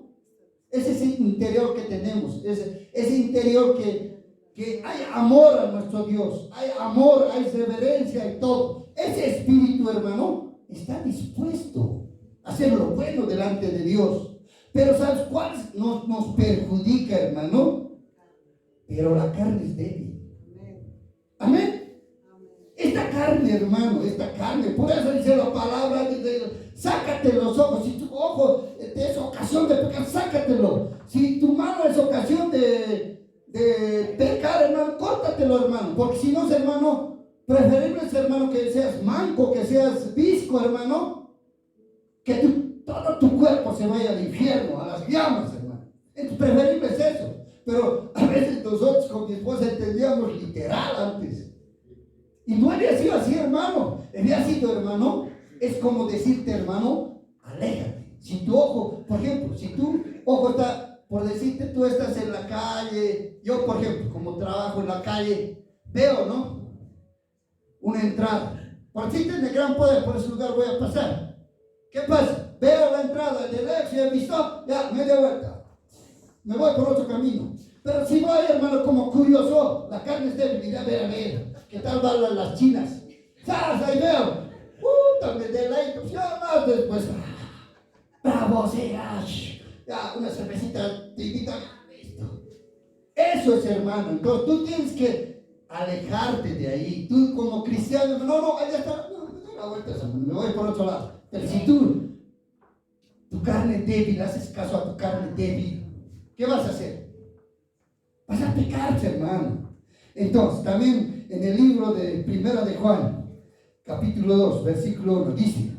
es ese interior que tenemos, ese interior que hay amor a nuestro Dios, hay amor, hay reverencia y todo. Ese espíritu, hermano, está dispuesto a hacer lo bueno delante de Dios. Pero ¿sabes cuál nos perjudica, hermano? Pero la carne es débil. Amén. Esta carne, hermano, esta carne, por eso dice la palabra, sácate los ojos. Si tu ojo es ocasión de pecar, sácatelo. Si tu mano es ocasión de pecar, hermano, córtatelo, hermano. Porque si no, hermano, preferible es, hermano, que seas manco, que seas visco, hermano, que todo tu cuerpo se vaya al infierno, a las llamas, hermano. Entonces, preferible es eso. Pero a veces nosotros con mi esposa entendíamos literal antes. Y no había sido así, hermano. Había sido, hermano, es como decirte, hermano, aléjate. Si tu ojo, por ejemplo, si tu ojo está, por decirte, tú estás en la calle, yo, por ejemplo, como trabajo en la calle, veo, ¿no? Una entrada. Por decirte, de gran poder, por ese lugar voy a pasar. ¿Qué pasa? Veo la entrada de lejos y he visto, ya, media vuelta. Me voy por otro camino. Pero si voy, hermano, como curioso, la carne es débil, a ver, ¿qué tal van las chinas? ¡Sas! Ahí veo. Me deleito. Ya más después. ¡Bravo seas! Ya, una cervecita tibita. Listo. Eso es, hermano. Entonces tú tienes que alejarte de ahí. Tú como cristiano, no, allá está. No, me doy la vuelta, me voy por otro lado. Pero si tu carne débil, haces caso a tu carne débil, ¿qué vas a hacer? Vas a pecar, hermano. Entonces, también en el libro de Primera de Juan, capítulo 2, versículo 1, dice,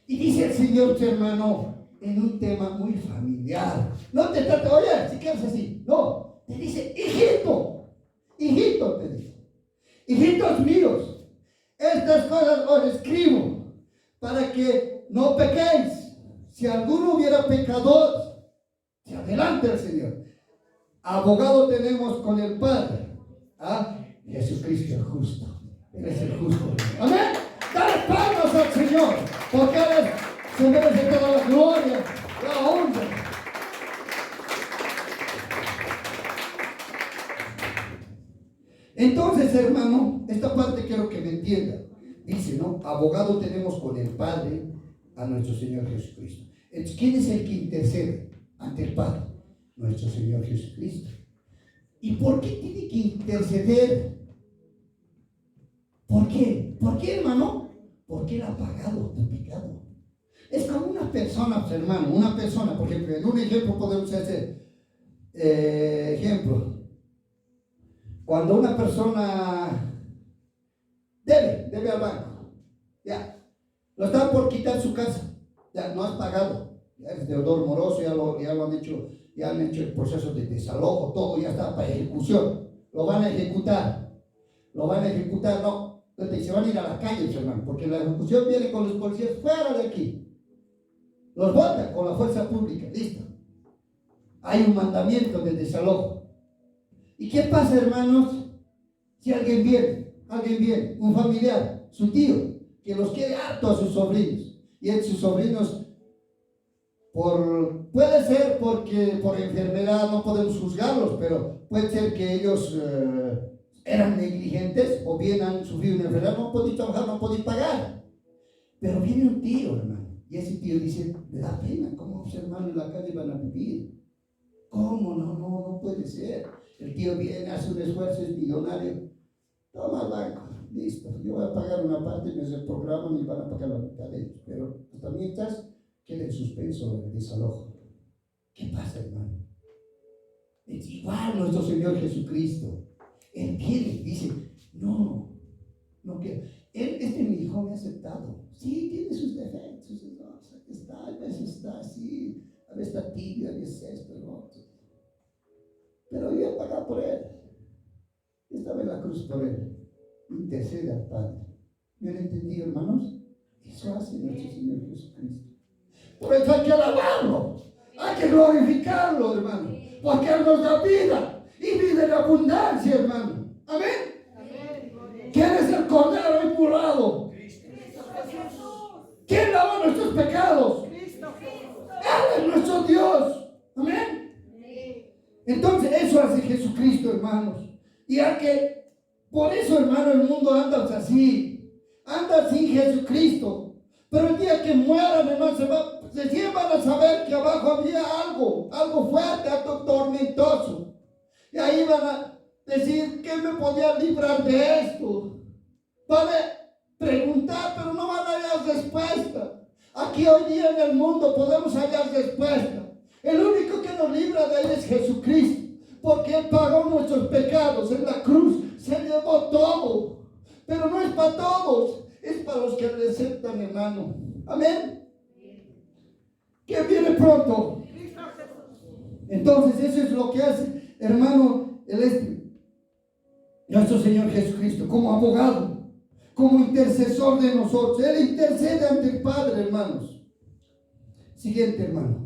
y dice el Señor, hermano, en un tema muy familiar. No te trata, oye, si quieres así, no, te dice, hijito, te dice, hijitos míos, estas cosas os escribo para que no pequéis. Si alguno hubiera pecador, se adelante el Señor. Abogado tenemos con el Padre, Jesucristo el justo. Él es el justo. Amén. Dale palmas al Señor, porque Él se merece toda la gloria, la honra. Entonces, hermano, esta parte quiero que me entienda. Dice, ¿no? Abogado tenemos con el Padre, a nuestro Señor Jesucristo. Entonces, ¿quién es el que intercede ante el Padre? Nuestro Señor Jesucristo. ¿Y por qué tiene que interceder? ¿Por qué? ¿Por qué, hermano? Porque Él ha pagado tu pecado. Es como una persona, hermano, por ejemplo, en un ejemplo podemos hacer, ejemplo, Cuando una persona debe al banco, ya, lo están por quitar su casa, ya no has pagado, ya es deudor moroso, ya lo han hecho, ya han hecho el proceso de desalojo, todo ya está para ejecución, lo van a ejecutar, no, entonces se van a ir a la calle, hermano, porque la ejecución viene con los policías fuera de aquí, los botan con la fuerza pública, listo, hay un mandamiento de desalojo. ¿Y qué pasa, hermanos? Si alguien viene, un familiar, su tío, que los quiere harto a sus sobrinos, y sus sobrinos, puede ser porque por enfermedad no podemos juzgarlos, pero puede ser que ellos eran negligentes o bien han sufrido una enfermedad, no pueden trabajar, no pueden pagar. Pero viene un tío, hermano, y ese tío dice, me da pena, ¿cómo los hermanos en la calle van a vivir? ¿Cómo? No puede ser. El tío viene, hace un esfuerzo, es millonario. Toma banco, listo. Yo voy a pagar una parte y me reprograman y van a pagar la mitad de ellos. Pero hasta mientras queda en suspenso el desalojo. ¿Qué pasa, hermano? Es igual nuestro Señor Jesucristo. Él viene y dice, no quiero. Mi hijo me ha aceptado. Sí, tiene sus defectos. A veces está así, a veces está tibio, a veces esto, lo otro. Pero yo voy a pagar por él. Yo estaba en la cruz por él. Intercede al Padre. ¿Me han entendido, hermanos? Eso hace nuestro Señor Jesucristo. Por eso hay que alabarlo. Hay que glorificarlo, hermano. Porque Él nos da vida. Y vida en abundancia, hermano. Amén. ¿Quién es el Cordero inmolado? ¿Quién lavó nuestros pecados? Él es nuestro Dios. Amén. Entonces eso hace Jesucristo, hermanos. Y por eso, hermano, el mundo anda así. Anda sin Jesucristo. Pero el día que mueran, hermano, recién van a saber que abajo había algo fuerte, algo tormentoso. Y ahí van a decir, ¿qué me podía librar de esto? Van a preguntar, pero no van a hallar respuesta. Aquí hoy día en el mundo podemos hallar respuesta. El único que nos libra de ahí es Jesucristo, porque Él pagó nuestros pecados en la cruz, se llevó todo, pero no es para todos, es para los que le aceptan, hermano. Amén. ¿Quién viene pronto? Entonces eso es lo que hace, hermano, nuestro Señor Jesucristo, como abogado, como intercesor de nosotros. Él intercede ante el Padre, hermanos. Siguiente, hermano.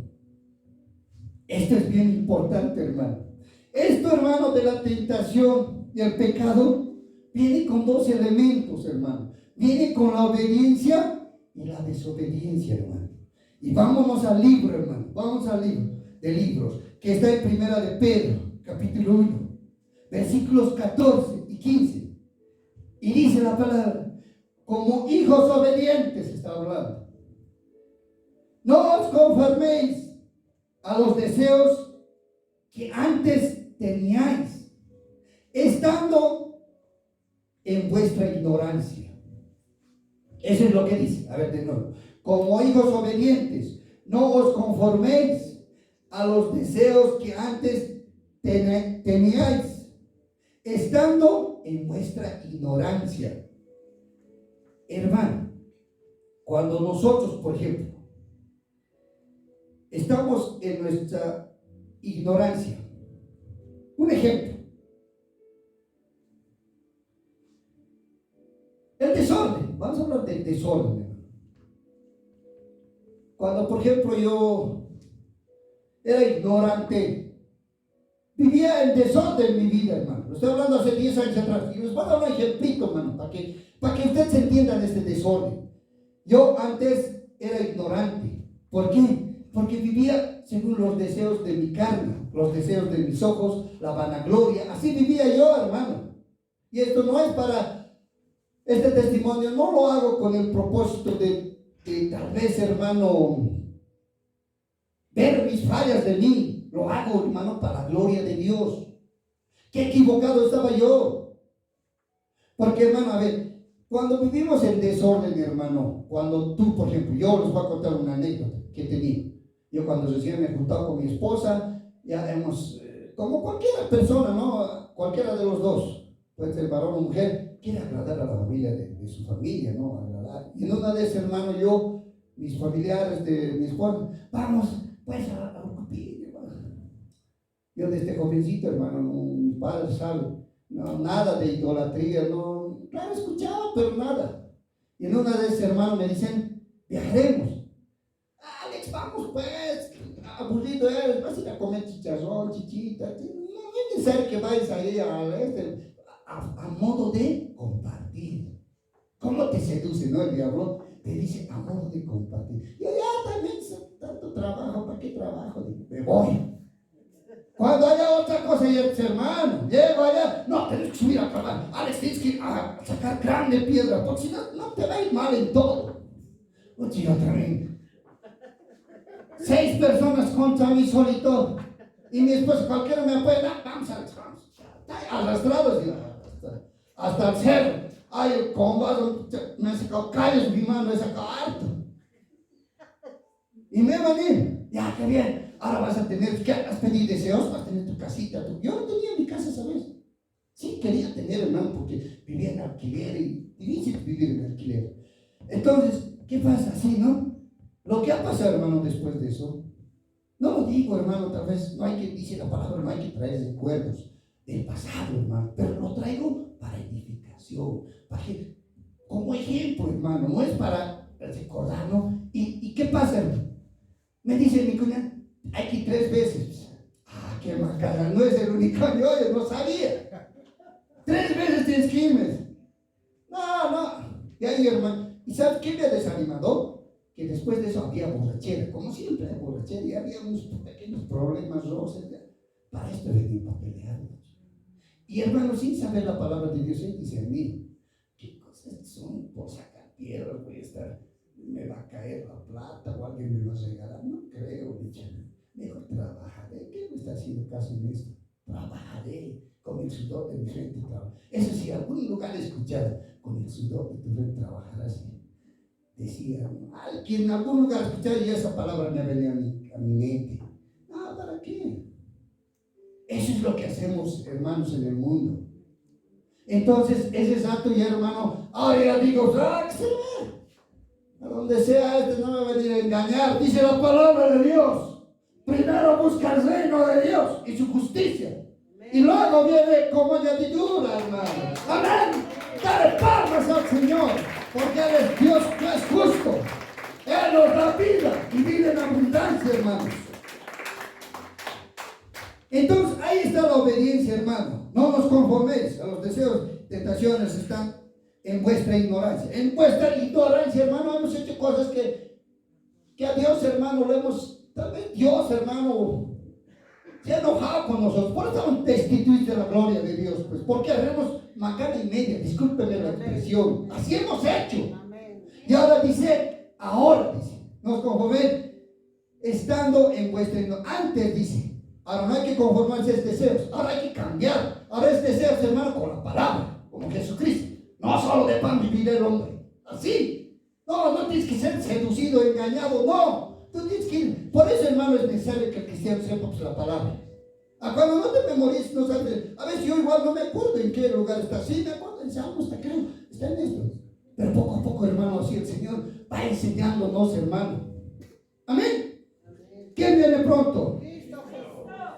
Esto es bien importante, hermano. Esto, hermano, de la tentación y el pecado, viene con dos elementos, hermano. Viene con la obediencia y la desobediencia, hermano. Y vámonos al libro, hermano. Vamos al libro de libros, que está en Primera de Pedro, capítulo 1, versículos 14 y 15. Y dice la palabra, como hijos obedientes, está hablando. No os conforméis a los deseos que antes teníais, estando en vuestra ignorancia. Eso es lo que dice. A ver, de nuevo. Como hijos obedientes, no os conforméis a los deseos que antes teníais, estando en vuestra ignorancia. Hermano, cuando nosotros, por ejemplo, estamos en nuestra ignorancia. Un ejemplo. El desorden. Vamos a hablar del desorden. Cuando, por ejemplo, yo era ignorante, vivía en desorden mi vida, hermano. Lo estoy hablando hace 10 años atrás. Y les voy a dar un ejemplito, hermano, para que usted se entienda de este desorden. Yo antes era ignorante. ¿Por qué? Porque vivía según los deseos de mi carne, los deseos de mis ojos, la vanagloria. Así vivía yo, hermano. Y esto no es para este testimonio, no lo hago con el propósito de tal vez, hermano, ver mis fallas de mí. Lo hago, hermano, para la gloria de Dios. Qué equivocado estaba yo. Porque, hermano, a ver, cuando vivimos en desorden, hermano, cuando tú, por ejemplo, yo les voy a contar una anécdota que tenía. Yo cuando recién me juntaba con mi esposa, ya hemos, como cualquier persona, ¿no? cualquiera de los dos, puede ser varón o mujer, quiere agradar a la familia de su familia, ¿no? Agradar. Y en una vez, hermano, yo, mis familiares de mi esposa, vamos, pues a Urcupí, hermano. Yo desde jovencito, hermano, mi padre sabe, no, nada de idolatría, no, claro, escuchaba, pero nada. Y en una vez, hermano, me dicen, viajaremos. Alex, vamos pues, aburrido eres, vas a ir a comer chicharrón, chichita, no es necesario que vayas ahí a modo de compartir. ¿Cómo te seduce, no? El diablo te dice a modo de compartir. Yo ya también tanto trabajo, ¿para qué trabajo? Digo, me voy. Cuando haya otra cosa, y hermano, llego allá, no, tenés que subir a trabajar. Alex, tienes que ir a sacar grande piedra, porque si no, no te va a ir mal en todo. Oye, yo también. 6 personas contra mí solito. Y mi esposa, cualquiera me apoya, vamos, Alex, vamos. Arrastrados, hasta el cerro. Ay, con vaso, me he sacado callos, mi mano, me he sacado harto. Y me van a ir, ya, qué bien. Ahora vas a tener, ¿qué has pedido deseos? Vas a tener tu casita. Yo no tenía mi casa, ¿sabes? Sí, quería tener, hermano, porque vivía en alquiler y difícil vivir en alquiler. Entonces, ¿qué pasa? Así, ¿no? Lo que ha pasado, hermano, después de eso, no lo digo, hermano, tal vez no hay que, dice la palabra, no hay que traer recuerdos del pasado, hermano, pero lo traigo para edificación, para que, como ejemplo, hermano, no es para recordar, ¿no? ¿Y qué pasa, hermano? Me dice mi cuñada, hay que ir 3 veces. Ah, qué macana, no es el unicornio, yo no sabía. 3 veces tienes que irme. No. Y ahí, hermano, ¿y sabes qué me ha desanimado? Que después de eso había borrachera, como siempre hay borrachera, y había unos pequeños problemas, roces. Para esto venía para pelear. Y hermano, sin saber la palabra de Dios, él dice a mí, ¿qué cosas son por sacar piedra? Voy a estar, me va a caer la plata o alguien me va a regalar. No creo, dice. Mejor trabajaré. ¿Qué me está haciendo caso en esto? Trabajaré con el sudor de mi frente. Eso sí, algún lugar he escuchado, con el sudor de tu frente trabajarás. Decía, alguien en algún lugar escuchaba y esa palabra me venía a mi mente. No, ¿para qué? Eso es lo que hacemos, hermanos, en el mundo. Entonces, ese santo y hermano, ahora ya digo, a donde sea no me va a venir a engañar. Dice la palabra de Dios. Primero busca el reino de Dios y su justicia. Y luego viene como añadidura, hermano. Amén. Dale palmas al Señor, porque Él es Dios que es justo. Él nos da vida y vida en abundancia, hermanos. Entonces, ahí está la obediencia, hermano. No nos conforméis a los deseos, tentaciones están en vuestra ignorancia. En vuestra ignorancia, hermano, hemos hecho cosas que a Dios, hermano, lo hemos... Tal vez Dios, hermano, se ha enojado con nosotros. Por eso estamos destituidos de la gloria de Dios. Pues porque haremos macana y media, discúlpenme la expresión. Así hemos hecho. Y ahora dice, nos conforméis estando en vuestra ignorancia. Antes dice, ahora no hay que conformarse a estos deseos, ahora hay que cambiar. Ahora es deseos, hermano, con la palabra, como Jesucristo. No solo de pan vivirá el hombre. Así. No tienes que ser seducido, engañado, no. Tú tienes que ir. Por eso, hermano, es necesario que el cristiano sepa pues, la palabra. Cuando no te memorices, no sabes. A veces yo igual no me acuerdo en qué lugar está. Sí, me acuerdo en Salmos, te creo. Está en esto. Pero poco a poco, hermano, así el Señor va enseñándonos, hermano. Amén. ¿Quién viene pronto?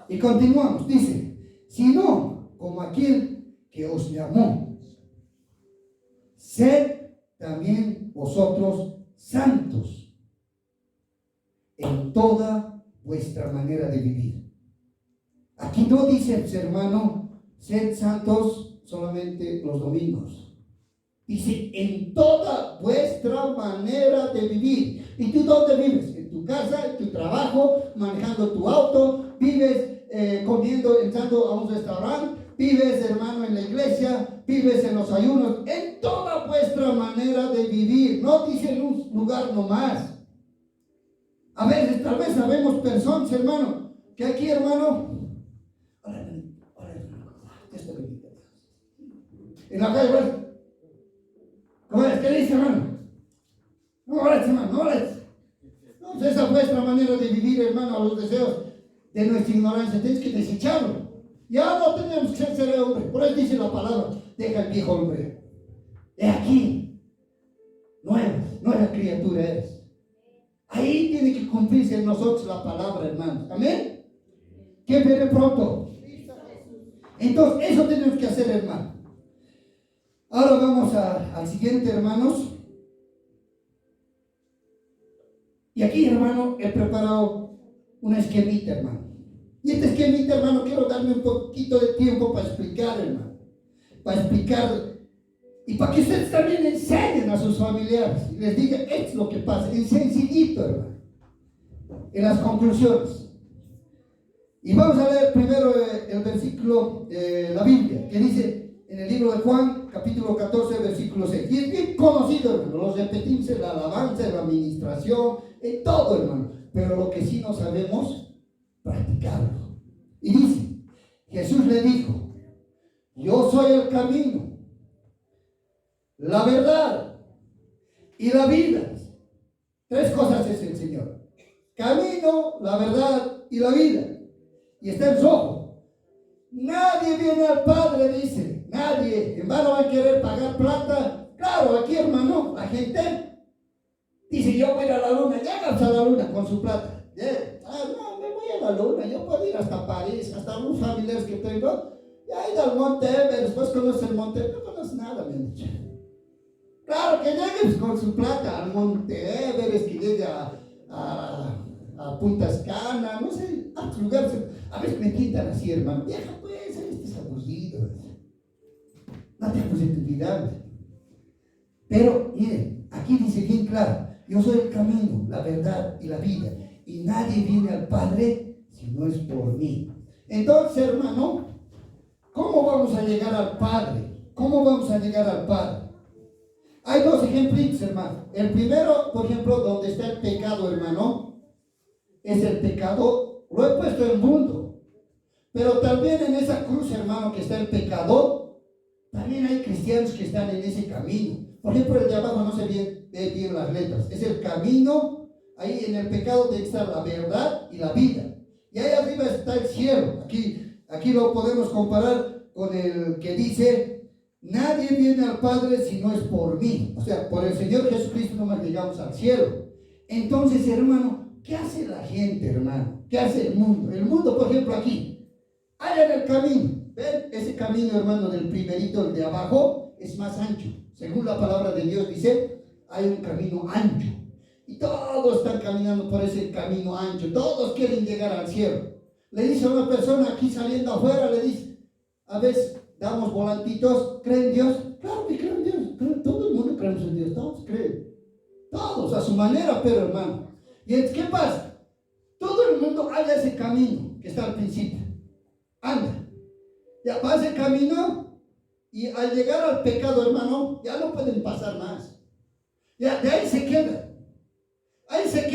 Y continuamos. Dice, sino como aquel que os llamó, sed también vosotros santos en toda vuestra manera de vivir. Aquí no dice, hermano, sed santos solamente los domingos. Dice, en toda vuestra manera de vivir. ¿Y tú dónde vives? En tu casa, en tu trabajo, manejando tu auto, vives comiendo, entrando a un restaurante, vives, hermano, en la iglesia, vives en los ayunos, en toda vuestra manera de vivir. No dice en un lugar nomás. A veces, tal vez sabemos personas, hermano, que aquí, hermano, en la calle, ¿cómo es? ¿Qué dice, hermano? No ores, hermano, no ores. No, esa es vuestra manera de vivir, hermano, a los deseos de nuestra ignorancia. Tienes que desecharlo. Ya no tenemos que ser hombre. Por eso dice la palabra, deja el viejo hombre. De aquí, nueva criatura eres. Ahí tiene que cumplirse en nosotros la palabra, hermanos. Amén. Que viene pronto. Entonces, eso tenemos que hacer, hermano. Ahora vamos al siguiente, hermanos. Y aquí, hermano, he preparado una esquemita, hermano. Y esta esquemita, hermano, quiero darme un poquito de tiempo para explicar, hermano. Para explicar. Y para que ustedes también enseñen a sus familiares. Y les digan, esto es lo que pasa. En sencillito, hermano. En las conclusiones. Y vamos a leer primero el versículo de la Biblia, que dice en el libro de Juan, capítulo 14, versículo 6. Y es bien conocido, hermano. Lo repetimos en la alabanza, en la administración, en todo, hermano. Pero lo que sí no sabemos, practicarlo. Y dice, Jesús le dijo, yo soy el camino, la verdad y la vida. Tres cosas es el Señor. Camino, la verdad y la vida. Y está en rojo. Nadie viene al Padre, dice. Nadie. En vano va a querer pagar plata. Claro, aquí, hermano, la gente dice, yo voy a la luna. Llegas a la luna con su plata. No, me voy a la luna. Yo puedo ir hasta París, hasta unos familiares que tengo. Ya he ido al Monte Everest. Después conoces el Monte Everest. No conoces nada, me han dicho. Claro, que llegues con su plata al Monte Everest, que llegue a Punta Cana, no sé, a lugares. A veces me quitan así, hermano. Vieja, pues, estás aburrido. No te positividad. Pero, miren, aquí dice bien claro: yo soy el camino, la verdad y la vida. Y nadie viene al Padre si no es por mí. Entonces, hermano, ¿cómo vamos a llegar al Padre? ¿Cómo vamos a llegar al Padre? Hay dos ejemplos, hermano. El primero, por ejemplo, donde está el pecado, hermano, es el pecado. Lo he puesto en el mundo. Pero también en esa cruz, hermano, que está el pecado, también hay cristianos que están en ese camino. Por ejemplo, el de abajo no se ve bien las letras. Es el camino. Ahí en el pecado debe estar la verdad y la vida. Y ahí arriba está el cielo. Aquí lo podemos comparar con el que dice: nadie viene al Padre si no es por mí. O sea, por el Señor Jesucristo nomás llegamos al cielo. Entonces, hermano, ¿qué hace la gente, hermano? ¿Qué hace el mundo? El mundo, por ejemplo, aquí, allá en el camino. ¿Ven? Ese camino, hermano, del primerito, el de abajo, es más ancho. Según la palabra de Dios dice, hay un camino ancho. Y todos están caminando por ese camino ancho. Todos quieren llegar al cielo. Le dice a una persona aquí saliendo afuera, le dice, a veces damos volantitos, ¿creen en Dios? Claro que creen en Dios. Todo el mundo cree en Dios. Todos creen. Todos a su manera, pero hermano. ¿Y entonces qué pasa? Todo el mundo anda ese camino que está al principio. Anda. Ya va ese camino y al llegar al pecado, hermano, ya no pueden pasar más. Ya de ahí se quedan. Ahí se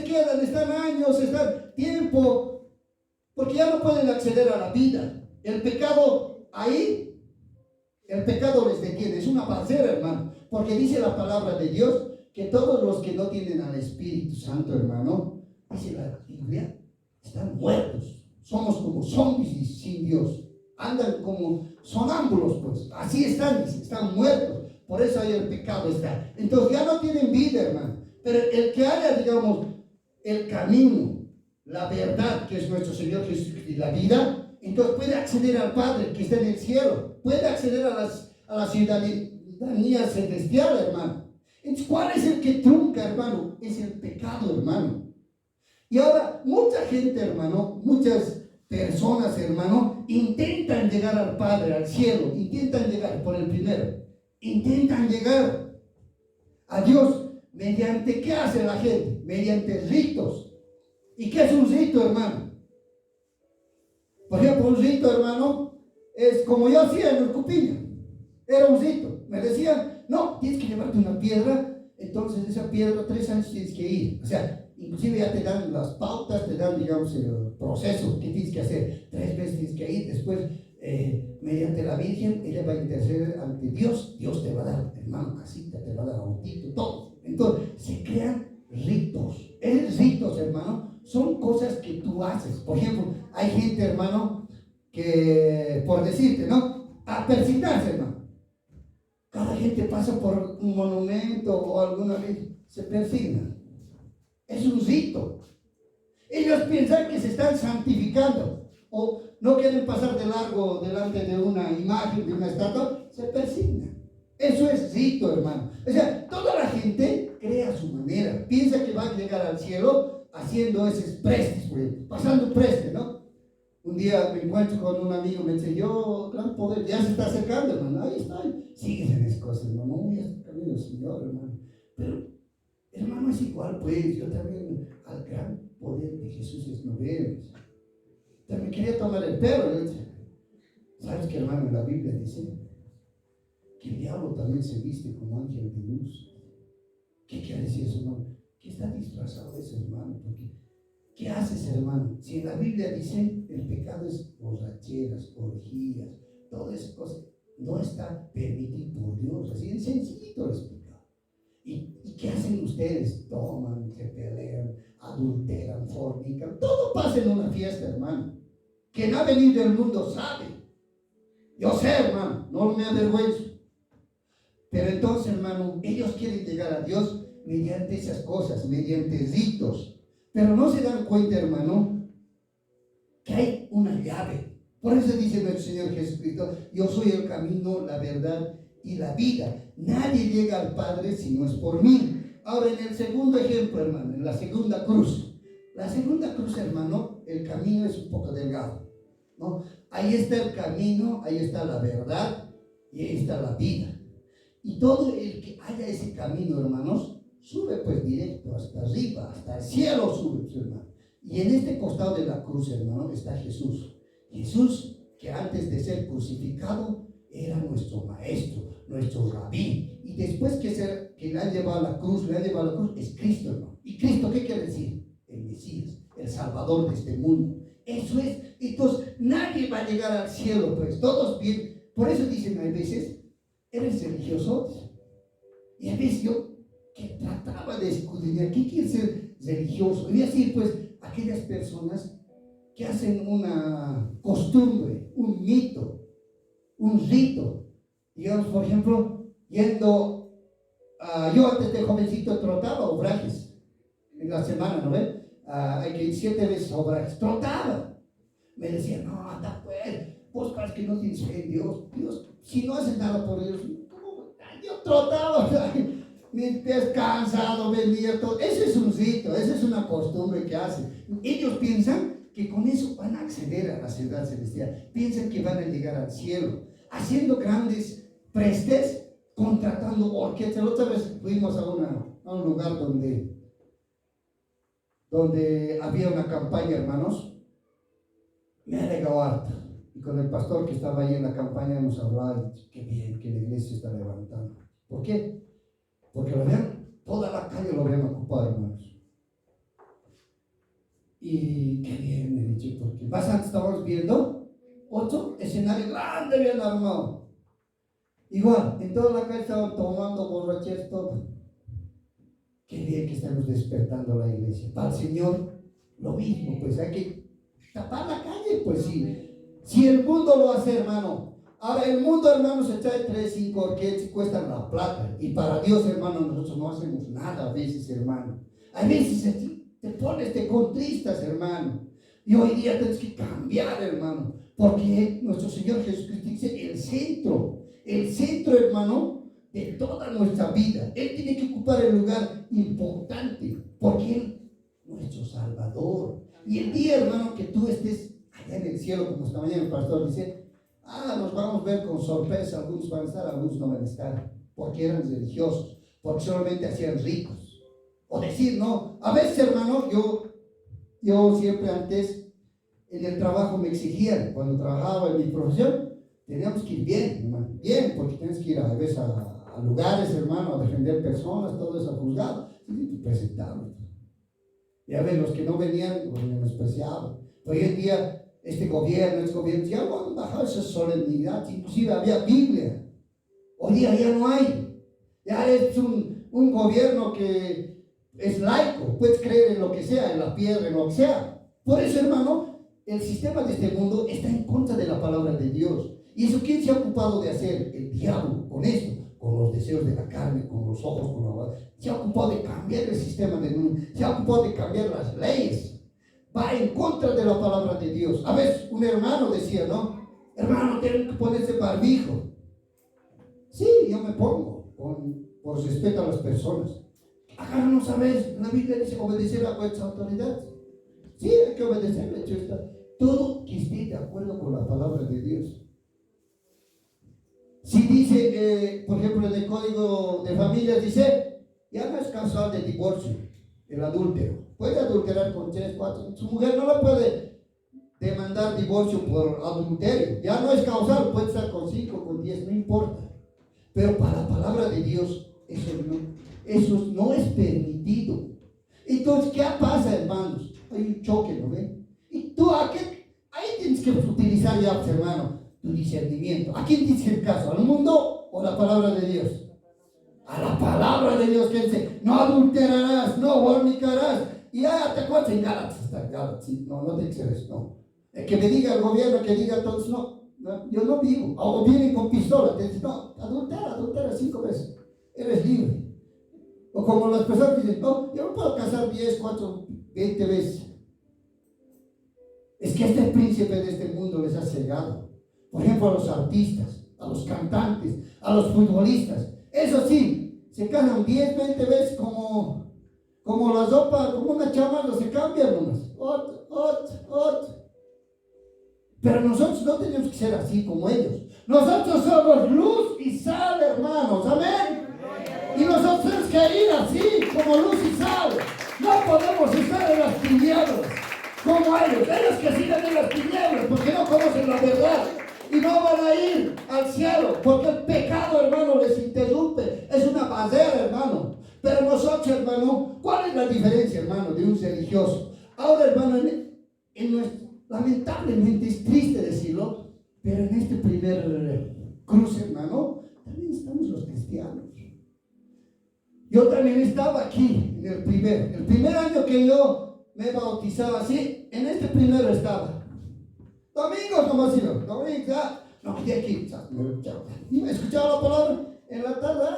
quedan, están años, están tiempo, porque ya no pueden acceder a la vida. El pecado ahí, el pecado les detiene, es una barrera, hermano, porque dice la palabra de Dios que todos los que no tienen al Espíritu Santo, hermano, dice la Biblia, están muertos. Somos como zombies sin Dios, andan como sonámbulos, pues, así están muertos. Por eso ahí el pecado está. Entonces ya no tienen vida, hermano. Pero el que haya, digamos, el camino, la verdad, que es nuestro Señor Jesucristo, y la vida, entonces puede acceder al Padre que está en el cielo, puede acceder a la ciudadanía celestial, hermano. Entonces, ¿cuál es el que trunca, hermano? Es el pecado, hermano. Y ahora, mucha gente, hermano, muchas personas, hermano, intentan llegar al Padre, al cielo, intentan llegar por el primero, intentan llegar a Dios. ¿Mediante qué hace la gente? Mediante ritos. ¿Y qué es un rito, hermano? Por ejemplo, un rito, hermano, es como yo hacía en el Cupiña. Era un rito. Me decían, no, tienes que llevarte una piedra, entonces esa piedra 3 años tienes que ir. O sea, inclusive ya te dan las pautas, te dan, digamos, el proceso que tienes que hacer. 3 veces tienes que ir, después, mediante la Virgen, ella va a interceder ante Dios. Dios te va a dar, hermano, casita, te va a dar autito, todo. Entonces, se crean ritos. Esos ritos, hermano, son cosas que tú haces. Por ejemplo, hay gente, hermano, que, por decirte, ¿no? A persignarse, hermano. Cada gente pasa por un monumento o alguna vez, se persigna. Es un rito. Ellos piensan que se están santificando o no quieren pasar de largo delante de una imagen, de una estatua, se persignan. Eso es rito, hermano. O sea, toda la gente cree a su manera. Piensa que va a llegar al cielo haciendo esos prestes, pasando prestes, ¿no? Un día me encuentro con un amigo, me dice, yo, gran poder, ya se está acercando, hermano. Ahí está, sigues en esas cosas, hermano. Voy a estar camino del Señor, hermano. Pero, hermano, es igual, pues, yo también al gran poder de Jesús es no ver. También quería tomar el perro. ¿Sabes qué, hermano? En la Biblia dice que el diablo también se viste como ángel de luz. ¿Qué quiere decir eso, hermano? Que está disfrazado ese, hermano. Porque, ¿qué haces, hermano? Si en la Biblia dice el pecado es borracheras, orgías, todas esas cosas, no está permitido por Dios. Así de sencillito es pecado. ¿Y qué hacen ustedes? Toman, se pelean, adulteran, fornican. Todo pasa en una fiesta, hermano. Quien ha venido del mundo sabe. Yo sé, hermano, no me avergüenzo. Pero entonces, hermano, ellos quieren llegar a Dios mediante esas cosas, mediante ritos. Pero no se dan cuenta, hermano, que hay una llave. Por eso dice nuestro Señor Jesucristo, yo soy el camino, la verdad y la vida. Nadie llega al Padre si no es por mí. Ahora, en el segundo ejemplo, hermano, en la segunda cruz. La segunda cruz, hermano, el camino es un poco delgado, ¿no? Ahí está el camino, ahí está la verdad y ahí está la vida. Y todo el que haya ese camino, hermanos, sube pues directo hasta arriba, hasta el cielo sube, pues, hermano. Y en este costado de la cruz, hermano, está Jesús. Jesús, que antes de ser crucificado, era nuestro maestro, nuestro rabí. Y después que le ha llevado a la cruz, es Cristo, hermano. ¿Y Cristo qué quiere decir? El Mesías, el Salvador de este mundo. Eso es. Entonces, nadie va a llegar al cielo, pues, todos bien. Por eso dicen a veces, ¿eres religioso? Y a veces yo, que trataba de escudriñar, ¿qué quiere ser religioso? Y decir, pues, aquellas personas que hacen una costumbre, un mito, un rito. Digamos, por ejemplo, yendo, yo antes de jovencito trotaba obrajes en la semana, ¿no ves? Hay que ir 7 veces a obrajes, trotaba. Me decían, no, anda pues, vos crees que no tienes fe en Dios. Dios, si no haces nada por Dios, ¿cómo? Yo trotaba, mis pies cansados, venía todo. Eso es un rito, esa es una costumbre que hacen. Ellos piensan que con eso van a acceder a la ciudad celestial, piensan que van a llegar al cielo, haciendo grandes prestes, contratando orquestas. La otra vez fuimos a un lugar donde había una campaña, hermanos. Me ha llegado harto. Y con el pastor que estaba ahí en la campaña nos hablaba, qué bien que la iglesia se está levantando. ¿Por qué? Porque lo vean, toda la calle lo ven ocupado, hermanos. Y qué bien, me he dicho, porque más antes estábamos viendo otro escenario grande, bien armado. Igual, en toda la calle estaban tomando borracheras, todo. Qué bien que estamos despertando la iglesia. Para el Señor, lo mismo, pues hay que tapar la calle, pues sí. Si el mundo lo hace, hermano. Ahora el mundo, hermano, se trae 3, 5 orquestas y cuestan la plata. Y para Dios, hermano, nosotros no hacemos nada a veces, hermano. A veces te pones, te contristas, hermano. Y hoy día tienes que cambiar, hermano. Porque nuestro Señor Jesucristo dice el centro, hermano, de toda nuestra vida. Él tiene que ocupar el lugar importante. Porque Él, nuestro Salvador. Y el día, hermano, que tú estés allá en el cielo, como esta mañana el pastor dice, nos vamos a ver con sorpresa, algunos van a estar, algunos no van a estar, porque eran religiosos, porque solamente hacían ricos. O decir, no, a veces, hermano, yo siempre antes en el trabajo me exigían, cuando trabajaba en mi profesión, teníamos que ir bien, hermano, bien, porque tienes que ir a veces a lugares, hermano, a defender personas, todo eso, a juzgar, y presentarlo. Y a ver, los que no venían, los menospreciaban. Hoy en día, este gobierno, ya no han bajado esa solemnidad, inclusive había Biblia. Hoy día ya no hay. Ya es un gobierno que es laico, puedes creer en lo que sea, en la piedra, en lo que sea. Por eso, hermano, el sistema de este mundo está en contra de la palabra de Dios. ¿Y eso quién se ha ocupado de hacer? El diablo, con esto, con los deseos de la carne, con los ojos, con la... Se ha ocupado de cambiar el sistema del mundo, se ha ocupado de cambiar las leyes. Va en contra de la palabra de Dios. A veces un hermano decía, ¿no? Hermano, tienen que ponerse barbijo. Sí, yo me pongo, por respeto a las personas. Acá no sabes, la Biblia dice obedecer a vuestra autoridad. Sí, hay que obedecerle, todo que esté de acuerdo con la palabra de Dios. Si dice, por ejemplo, en el Código de Familias dice, ya no es causal de divorcio, el adúltero. Puede adulterar con 3, 4, su mujer no la puede demandar divorcio por adulterio. Ya no es causal, puede estar con 5, con 10, no importa. Pero para la palabra de Dios, eso no es permitido. Entonces, ¿qué pasa, hermanos? Hay un choque, ¿no ven? Y tú, ahí tienes que utilizar ya, hermano, tu discernimiento. ¿A quién tienes que hacer caso? ¿Al mundo o a la palabra de Dios? A la palabra de Dios, que dice, no adulterarás, no fornicarás. Y ya te acuerdas en Gálatas, no te excedes, no. Que me diga el gobierno, que diga todos, no, yo no vivo. O vienen con pistola, te dicen, no, adultera 5 veces, eres libre. O como las personas que dicen, no, yo no puedo casar 10, 4, 20 veces. Es que este príncipe de este mundo les ha cegado. Por ejemplo, a los artistas, a los cantantes, a los futbolistas. Eso sí, se casan 10, 20 veces como la sopa, como una chamarra, se cambian nomás. Otro. Pero nosotros no tenemos que ser así como ellos. Nosotros somos luz y sal, hermanos. Amén. Y nosotros tenemos que ir así, como luz y sal. No podemos estar en las tinieblas como ellos. Ellos que siguen en las tinieblas porque no conocen la verdad. Y no van a ir al cielo, porque el pecado, hermano, les interrumpe. Es una barrera, hermano. Pero nosotros, hermano, ¿cuál es la diferencia, hermano, de un religioso? Ahora, hermano, lamentablemente es triste decirlo, pero en este primer cruce, hermano, también estamos los cristianos. Yo también estaba aquí en el primer año que yo me bautizaba así, en este primero estaba. Domingos nomás iba, no, de aquí, y me escuchaba la palabra en la tarde,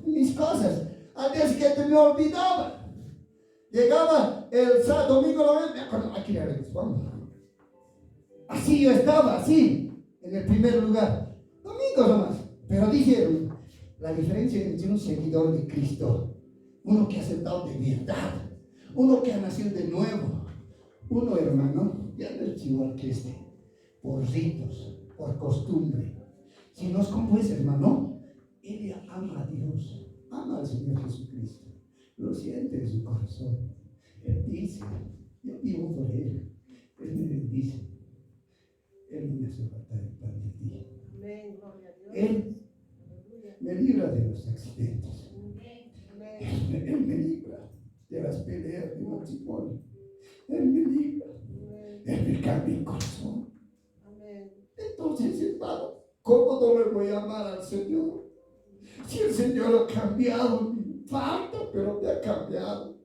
mis cosas. Al día siguiente me olvidaba. Llegaba el sábado, domingo, me acuerdo, aquí ya vamos. Así yo estaba, así, en el primer lugar. Domingos nomás. Pero dije, la diferencia entre un seguidor de Cristo, uno que ha aceptado de verdad, uno que ha nacido de nuevo, uno, hermano, ya no es igual que este, por ritos, por costumbre, sino es como es, hermano. Él ama a Dios, ama al Señor Jesucristo, lo siente en su corazón. Él dice, yo vivo por Él, Él me bendice, Él me hace falta el pan del día. Él me libra de los accidentes, Él me libra de las peleas de matrimonio, Él me libra, Él me cambia el corazón. Entonces, hermano, ¿cómo no le voy a amar al Señor? Si el Señor ha cambiado, me falta, pero me ha cambiado.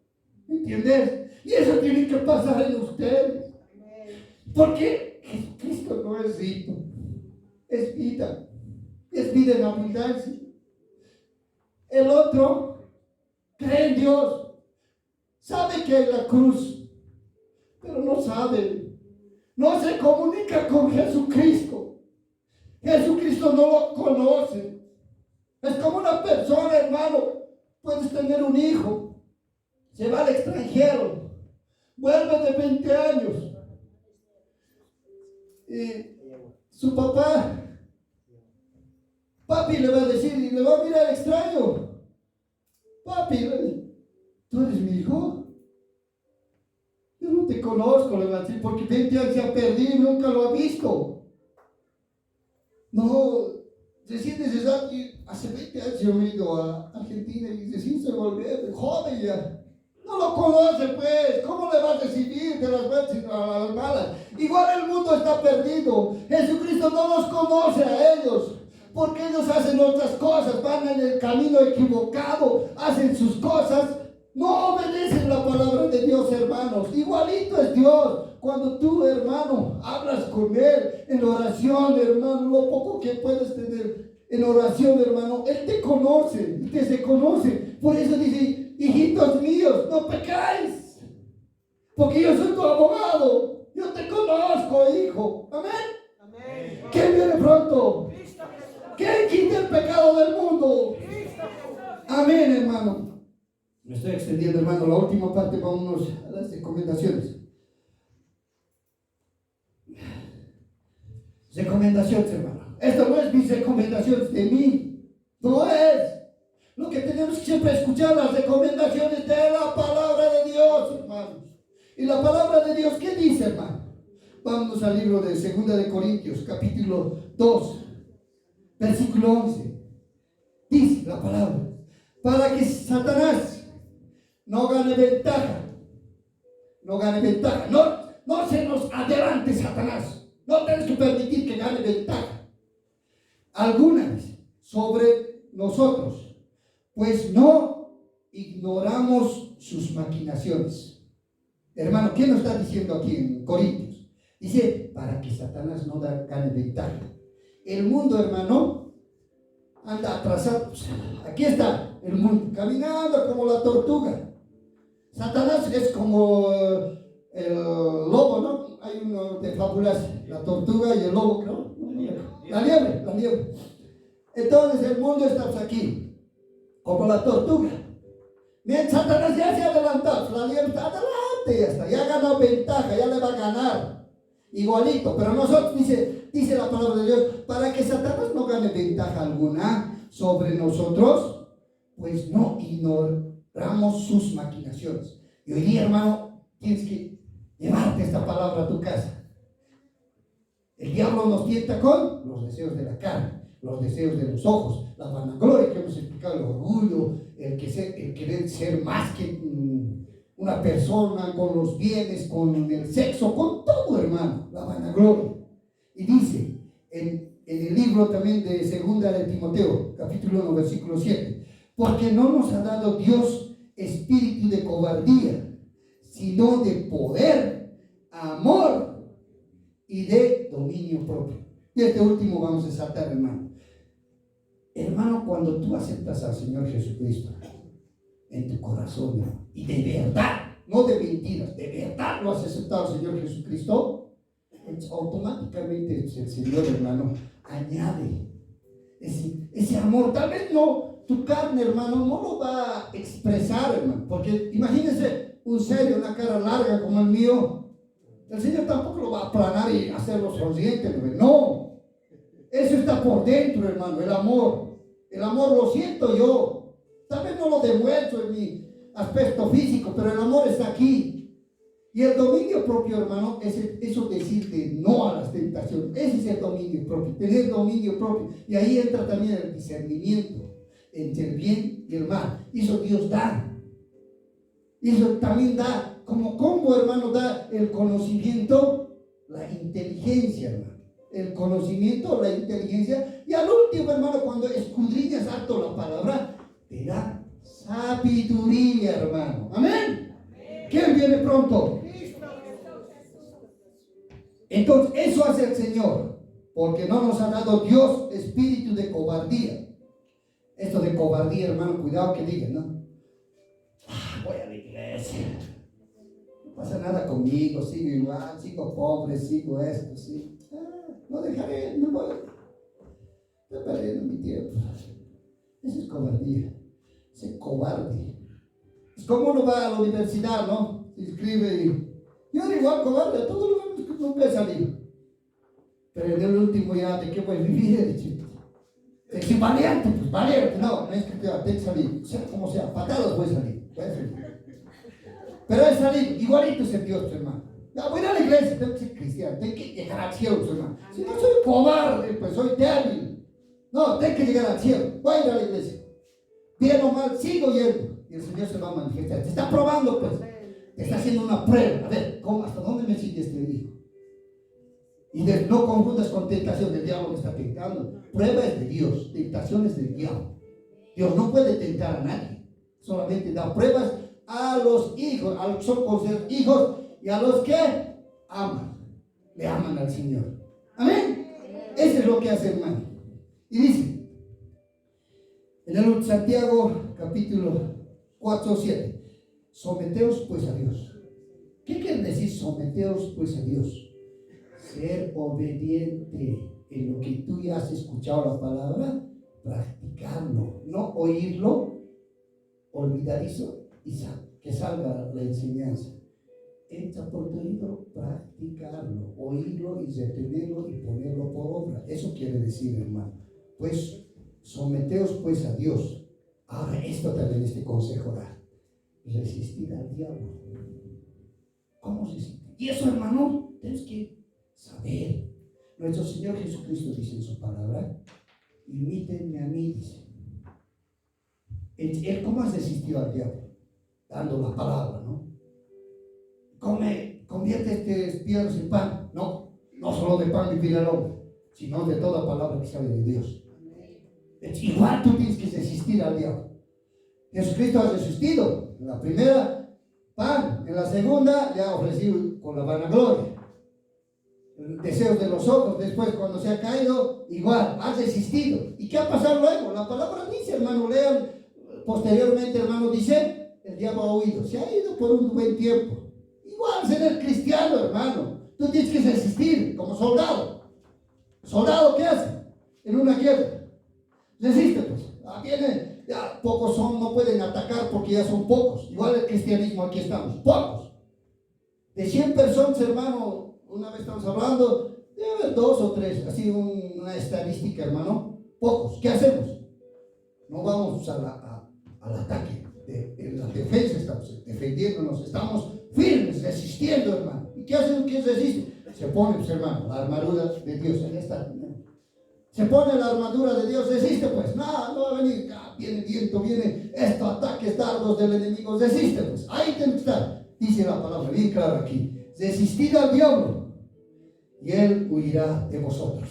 ¿Entiendes? Y eso tiene que pasar en ustedes. Porque Jesucristo no es rito, es vida en abundancia. El otro cree en Dios, sabe que hay la cruz, pero no sabe, no se comunica con Jesucristo. Jesucristo no lo conoce. Es como una persona, hermano, puedes tener un hijo, se va al extranjero, vuelve de 20 años, y su papi le va a decir, y le va a mirar extraño, papi, ¿tú eres mi hijo? Yo no te conozco, le va a decir, porque 20 años se ha perdido y nunca lo ha visto. No, recién hace 20 años yo me he ido a Argentina y recién se volvió joven ya. No lo conoce, pues. ¿Cómo le va a recibir de las buenas a las malas? Igual el mundo está perdido. Jesucristo no los conoce a ellos, porque ellos hacen otras cosas, van en el camino equivocado, hacen sus cosas No obedecen la palabra de Dios, hermanos. Igualito es Dios. Cuando tú, hermano, hablas con Él en oración, hermano, lo poco que puedes tener en oración, hermano, Él te conoce, Él se conoce. Por eso dice, hijitos míos, no pecáis, porque yo soy tu abogado. Yo te conozco, hijo. Amén. Amén. ¿Quién viene pronto? ¿Quién quita el pecado del mundo? Amén, hermano. Me estoy extendiendo, hermano. La última parte, vámonos a las recomendaciones. Recomendaciones, hermano. Esto no es mis recomendaciones de mí. No es. Lo que tenemos que siempre escuchar, las recomendaciones de la palabra de Dios, hermanos. Y la palabra de Dios, ¿qué dice, hermano? Vamos al libro de 2 de Corintios, capítulo 2, versículo 11. Dice la palabra: para que Satanás no gane ventaja. No gane ventaja. No se nos adelante Satanás. No tienes que permitir que gane ventaja alguna vez sobre nosotros, pues no ignoramos sus maquinaciones. Hermano, ¿qué nos está diciendo aquí en Corintios? Dice, para que Satanás no gane ventaja. El mundo, hermano, anda atrasado. Aquí está el mundo, caminando como la tortuga. Satanás es como el lobo, ¿no? Hay uno de fábulas, la tortuga y el lobo, ¿no? La liebre. Entonces el mundo está aquí, como la tortuga. Mientras Satanás ya se ha adelantado, la liebre está adelante, ya ganó ventaja, ya le va a ganar. Igualito, pero nosotros, dice la palabra de Dios, para que Satanás no gane ventaja alguna sobre nosotros, pues no ignoramos sus maquinaciones. Y hoy día, hermano, tienes que llevarte esta palabra a tu casa. El diablo nos tienta con los deseos de la carne, los deseos de los ojos, la vanagloria que hemos explicado, el orgullo, el querer ser más que una persona, con los bienes, con el sexo, con todo, hermano, la vanagloria. Y dice en el libro también de 2 de Timoteo, capítulo 1, versículo 7, porque no nos ha dado Dios espíritu de cobardía, sino de poder, amor y de dominio propio. Y este último vamos a saltar, hermano. Hermano, cuando tú aceptas al Señor Jesucristo en tu corazón, ¿no? Y de verdad, no de mentiras, de verdad lo has aceptado al Señor Jesucristo, automáticamente el Señor, hermano, añade ese amor. Tal vez no, tu carne, hermano, no lo va a expresar, hermano, porque imagínense un serio, una cara larga como el mío. El Señor tampoco lo va a aplanar y hacerlo sonriente, no. Eso está por dentro, hermano, el amor. El amor lo siento yo. Tal vez no lo demuestro en mi aspecto físico, pero el amor está aquí. Y el dominio propio, hermano, es eso decirte no a las tentaciones. Ese es el dominio propio, tener dominio propio. Y ahí entra también el discernimiento entre el bien y el mal. Eso Dios da. Eso también da. Como combo, hermano, da el conocimiento, la inteligencia, hermano. El conocimiento, la inteligencia. Y al último, hermano, cuando escudriñas harto la palabra, te da sabiduría, hermano. Amén. ¿Quién viene pronto? Entonces, eso hace el Señor, porque no nos ha dado Dios espíritu de cobardía. Esto de cobardía, hermano, cuidado que digan, ¿no? Voy a la iglesia. No pasa nada conmigo, sigo igual, sigo pobre, sigo esto, sí. No dejaré, no voy. Estoy perdiendo mi tiempo. Eso es cobardía. Ese cobarde. Es como uno va a la universidad, ¿no? Se inscribe y yo era igual cobarde, a todos los años que nunca he salido. Pero en el último ya, ¿de qué voy a vivir? Es valiente, pues valiente. No es que tengo que salir, sea como sea, patadas voy a salir. Pero he salido, igualito es el Dios, hermano. Ya voy a la iglesia, tengo que ser cristiano, tengo que llegar al cielo, hermano. Si no soy cobarde, pues soy débil. No, tengo que llegar al cielo, voy a ir a la iglesia. Bien o mal, sigo yendo. Y el Señor se va a manifestar. Te está probando, pues. Te está haciendo una prueba. A ver, ¿hasta dónde me sigue este hijo? Y no confundas con tentación. Del diablo me está tentando. Prueba es de Dios, tentación es del diablo. Dios no puede tentar a nadie. Solamente da pruebas a los hijos, a los que son considerados hijos y a los que aman, le aman al Señor. Amén. Eso es lo que hace, hermano. Y dice en el Santiago capítulo 4:7, someteos pues a Dios. ¿Qué quiere decir someteos pues a Dios? Ser obediente en lo que tú ya has escuchado la palabra, practicarlo, no oírlo, olvidadizo y que salga la enseñanza. Entra por tu oído, practicarlo, oírlo y retenerlo y ponerlo por obra. Eso quiere decir, hermano. Pues someteos pues a Dios. Ahora esto también este consejo da. Resistir al diablo. ¿Cómo resistir? Y eso, hermano, tienes que saber. Nuestro Señor Jesucristo dice en su palabra, imítenme a mí, dice. Él, ¿cómo has resistido al diablo? Dando la palabra, ¿no? Convierte estas piedras en pan. No solo de pan vivir el hombre, sino de toda palabra que sale de Dios. Igual tú tienes que resistir al diablo. Jesucristo ha resistido. En la primera, pan. En la segunda, le ha ofrecido con la vanagloria. Deseos de los ojos. Después, cuando se ha caído, igual, ha resistido. ¿Y qué ha pasado luego? La palabra dice, hermano, lean posteriormente, hermano, dice, el diablo ha huido. Se ha ido por un buen tiempo. Igual ser el cristiano, hermano. Tú tienes que resistir como soldado. ¿Soldado qué hace? En una guerra. Resiste, pues. Viene, ya pocos son, no pueden atacar porque ya son pocos. Igual el cristianismo, aquí estamos, pocos. De 100 personas, hermano, una vez estamos hablando, debe haber 2 o 3, así una estadística, hermano. Pocos. ¿Qué hacemos? No vamos al ataque. En la defensa estamos defendiéndonos, estamos firmes, resistiendo, hermano. ¿Y qué hacen? ¿Qué resiste? Se pone, pues, hermano, la armadura de Dios. En esta, se pone la armadura de Dios, resiste, pues. Nada, no va a venir, viene viento, viene esto, ataques, dardos del enemigo, resiste, pues. Ahí tiene que estar. Dice la palabra bien clara aquí: resistid al diablo y él huirá de vosotros.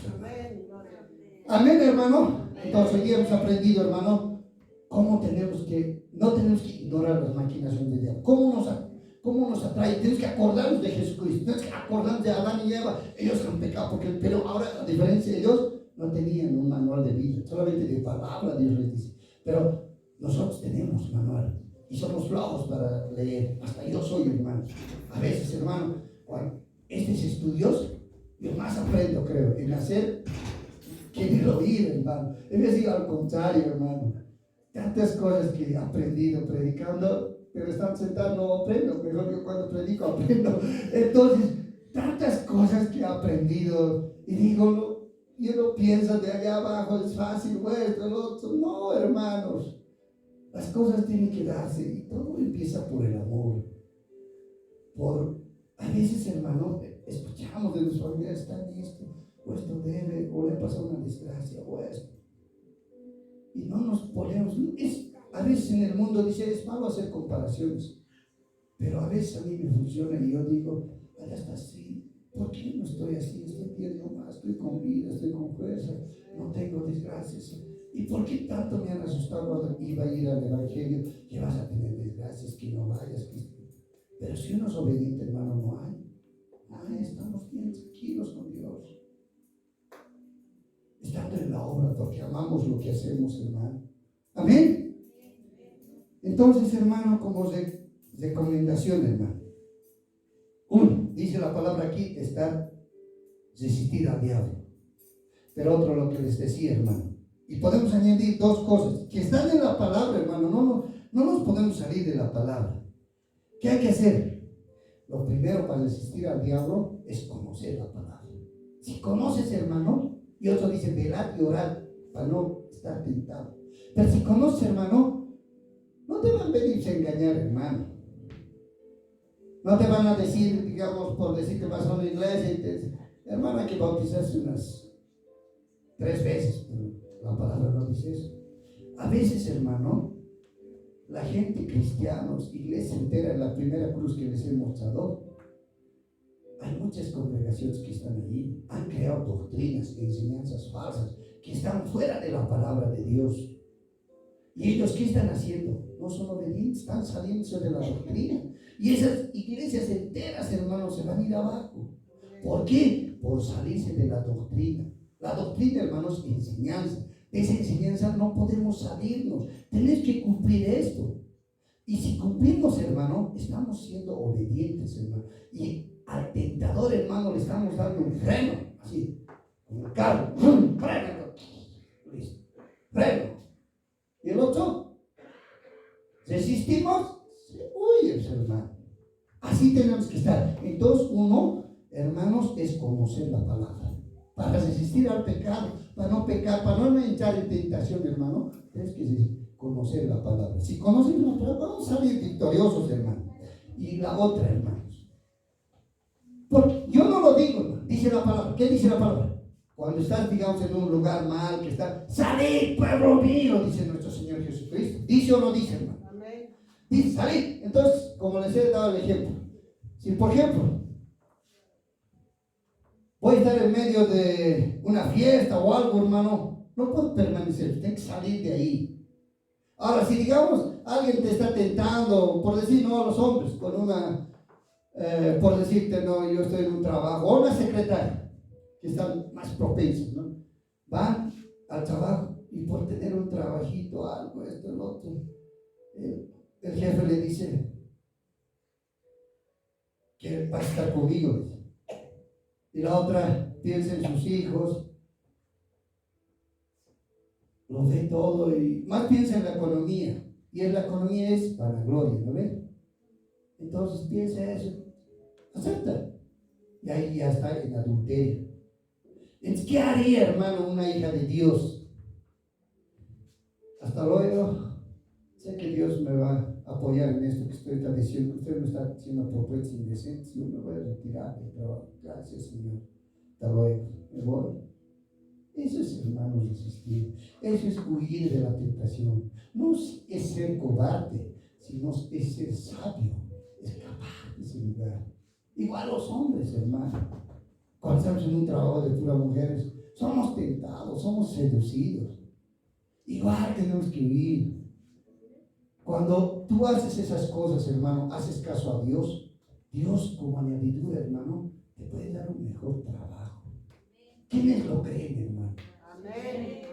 Amén, hermano. Entonces hoy hemos aprendido, hermano, cómo no tenemos que ignorar las maquinaciones del diablo. ¿Cómo nos atrae? Tenemos que acordarnos de Jesucristo. Tenemos que acordarnos de Adán y Eva. Ellos han pecado, pero ahora, a diferencia de ellos, no tenían un manual de vida. Solamente de palabra Dios les dice. Pero nosotros tenemos manual. Y somos flojos para leer. Hasta yo soy, hermano. A veces, hermano, cuando este es estudioso, yo más aprendo, creo, en hacer que en el oír, hermano. En vez de ir al contrario, hermano. Tantas cosas que he aprendido predicando, pero están sentados no aprendo. Mejor yo cuando predico aprendo. Entonces, tantas cosas que he aprendido. Y digo, yo no pienso de allá abajo es fácil, vuestro, el otro. No, hermanos. Las cosas tienen que darse y todo empieza por el amor. A veces, hermano, escuchamos de los familiares, están esto, o esto debe, o le ha pasado una desgracia, o esto. Y no nos ponemos, a veces en el mundo dice, es malo hacer comparaciones, pero a veces a mí me funciona y yo digo, allá está así, ¿por qué no estoy así? Estoy bien nomás, estoy con vida, estoy con fuerza, no tengo desgracias. ¿Y por qué tanto me han asustado cuando iba a ir al evangelio? Que vas a tener desgracias, que no vayas. Pero si uno es obediente, hermano, no hay. Estamos bien tranquilos con Dios. Estando en la obra, porque amamos lo que hacemos, hermano. Amén. Entonces, hermano, como recomendación, hermano. Uno, dice la palabra aquí, resistir al diablo. Pero otro, lo que les decía, hermano. Y podemos añadir 2 cosas que están en la palabra, hermano. No nos podemos salir de la palabra. ¿Qué hay que hacer? Lo primero para resistir al diablo es conocer la palabra. Si conoces, hermano, y otro dice velad y orad para no estar tentado. Pero si conoces, hermano, no te van a venir a engañar, hermano. No te van a decir, digamos, por decir que vas a una iglesia y te dicen, hermano, hay que bautizarse unas 3 veces. La palabra no dice eso. A veces, hermano, la gente, cristianos, iglesia entera, en la primera cruz que les he mostrado, hay muchas congregaciones que están allí, han creado doctrinas, enseñanzas falsas, que están fuera de la palabra de Dios. ¿Y ellos qué están haciendo? no son obedientes, están saliéndose de la doctrina. Y esas iglesias enteras, hermanos, se van a ir abajo. ¿Por qué? Por salirse de la doctrina. La doctrina, hermanos, enseñanza. De esa enseñanza no podemos salirnos. Tenemos que cumplir esto. Y si cumplimos, hermano, estamos siendo obedientes, hermano. Y al tentador, hermano, le estamos dando un freno, así, como el carro. Freno. Listo. Freno. Y el otro, resistimos, se huye, hermano. Así tenemos que estar. Entonces, uno, hermanos, es conocer la palabra. Para resistir al pecado, para no pecar, para no entrar en tentación, hermano, tienes que conocer la palabra. Si conocemos la palabra, vamos a salir victoriosos, hermano. Y la otra, hermanos. Porque yo no lo digo, hermano. Dice la palabra. ¿Qué dice la palabra? Cuando estás, digamos, en un lugar mal, que está, salid, pueblo mío, dice nuestro Señor Jesucristo. ¿Dice o no dice, hermano? Amén. Dice, salid. Entonces, como les he dado el ejemplo. Si, por ejemplo, voy a estar en medio de una fiesta o algo, hermano, no puedo permanecer, tengo que salir de ahí. Ahora, si digamos, alguien te está tentando, por decir, no a los hombres, con una, por decirte, no, yo estoy en un trabajo, o una secretaria, que están más propensas, ¿no? Van al trabajo y por tener un trabajito, algo, esto, el otro, el jefe le dice que va a estar conmigo. Y la otra piensa en sus hijos, lo ve todo y más piensa en la economía. Y en la economía es para la gloria, ¿no ven? Entonces piensa eso, acepta. Y ahí ya está en adulterio. Entonces, ¿qué haría, hermano, una hija de Dios? Hasta luego. Sé que Dios me va a apoyar en esto que estoy diciendo. Usted me está haciendo propuestas indecentes. Yo me voy a retirar del trabajo. Gracias, Señor. Hasta luego. Me voy. Eso es, hermanos, resistir. Eso es huir de la tentación. No es ser cobarde, sino es ser sabio. Escapar de ese lugar. Igual los hombres, hermano. Cuando estamos en un trabajo de puras mujeres, somos tentados, somos seducidos. Igual tenemos que huir. Cuando tú haces esas cosas, hermano, haces caso a Dios, Dios como añadidura, hermano, te puede dar un mejor trabajo. ¿Quiénes lo creen, hermano?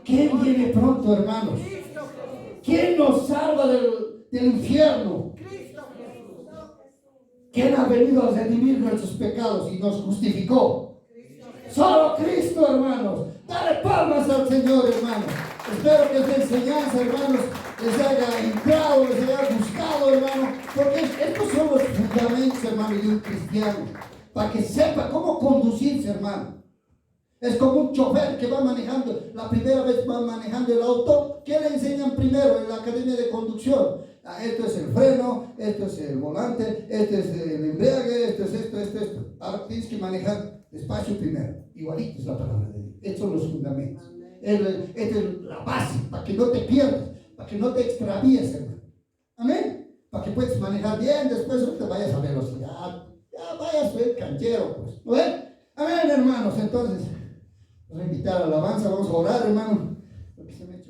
¿Quién viene pronto, hermanos? ¿Quién nos salva del infierno? ¿Quién ha venido a redimir nuestros pecados y nos justificó? Solo Cristo, hermanos. Dale palmas al Señor, hermanos. Espero que esta enseñanza, hermanos, les haya entrado, les haya gustado, hermano, porque estos son los fundamentos, hermano, de un cristiano, para que sepa cómo conducirse, hermano. Es como un chofer que va manejando, la primera vez va manejando el auto. ¿Qué le enseñan primero en la academia de conducción? Esto es el freno, esto es el volante, esto es el embriague, esto es esto. Ahora tienes que manejar despacio primero. Igualito es la palabra de Dios. Estos son los fundamentos. Esta es la base, para que no te pierdas, para que no te extravíes, hermano. Amén. Para que puedas manejar bien, después no te vayas a velocidad. Ya vayas a ser canchero, pues. ¿No ven? Amén, hermanos. Entonces, vamos a invitar a la alabanza, vamos a orar, hermano. Porque se me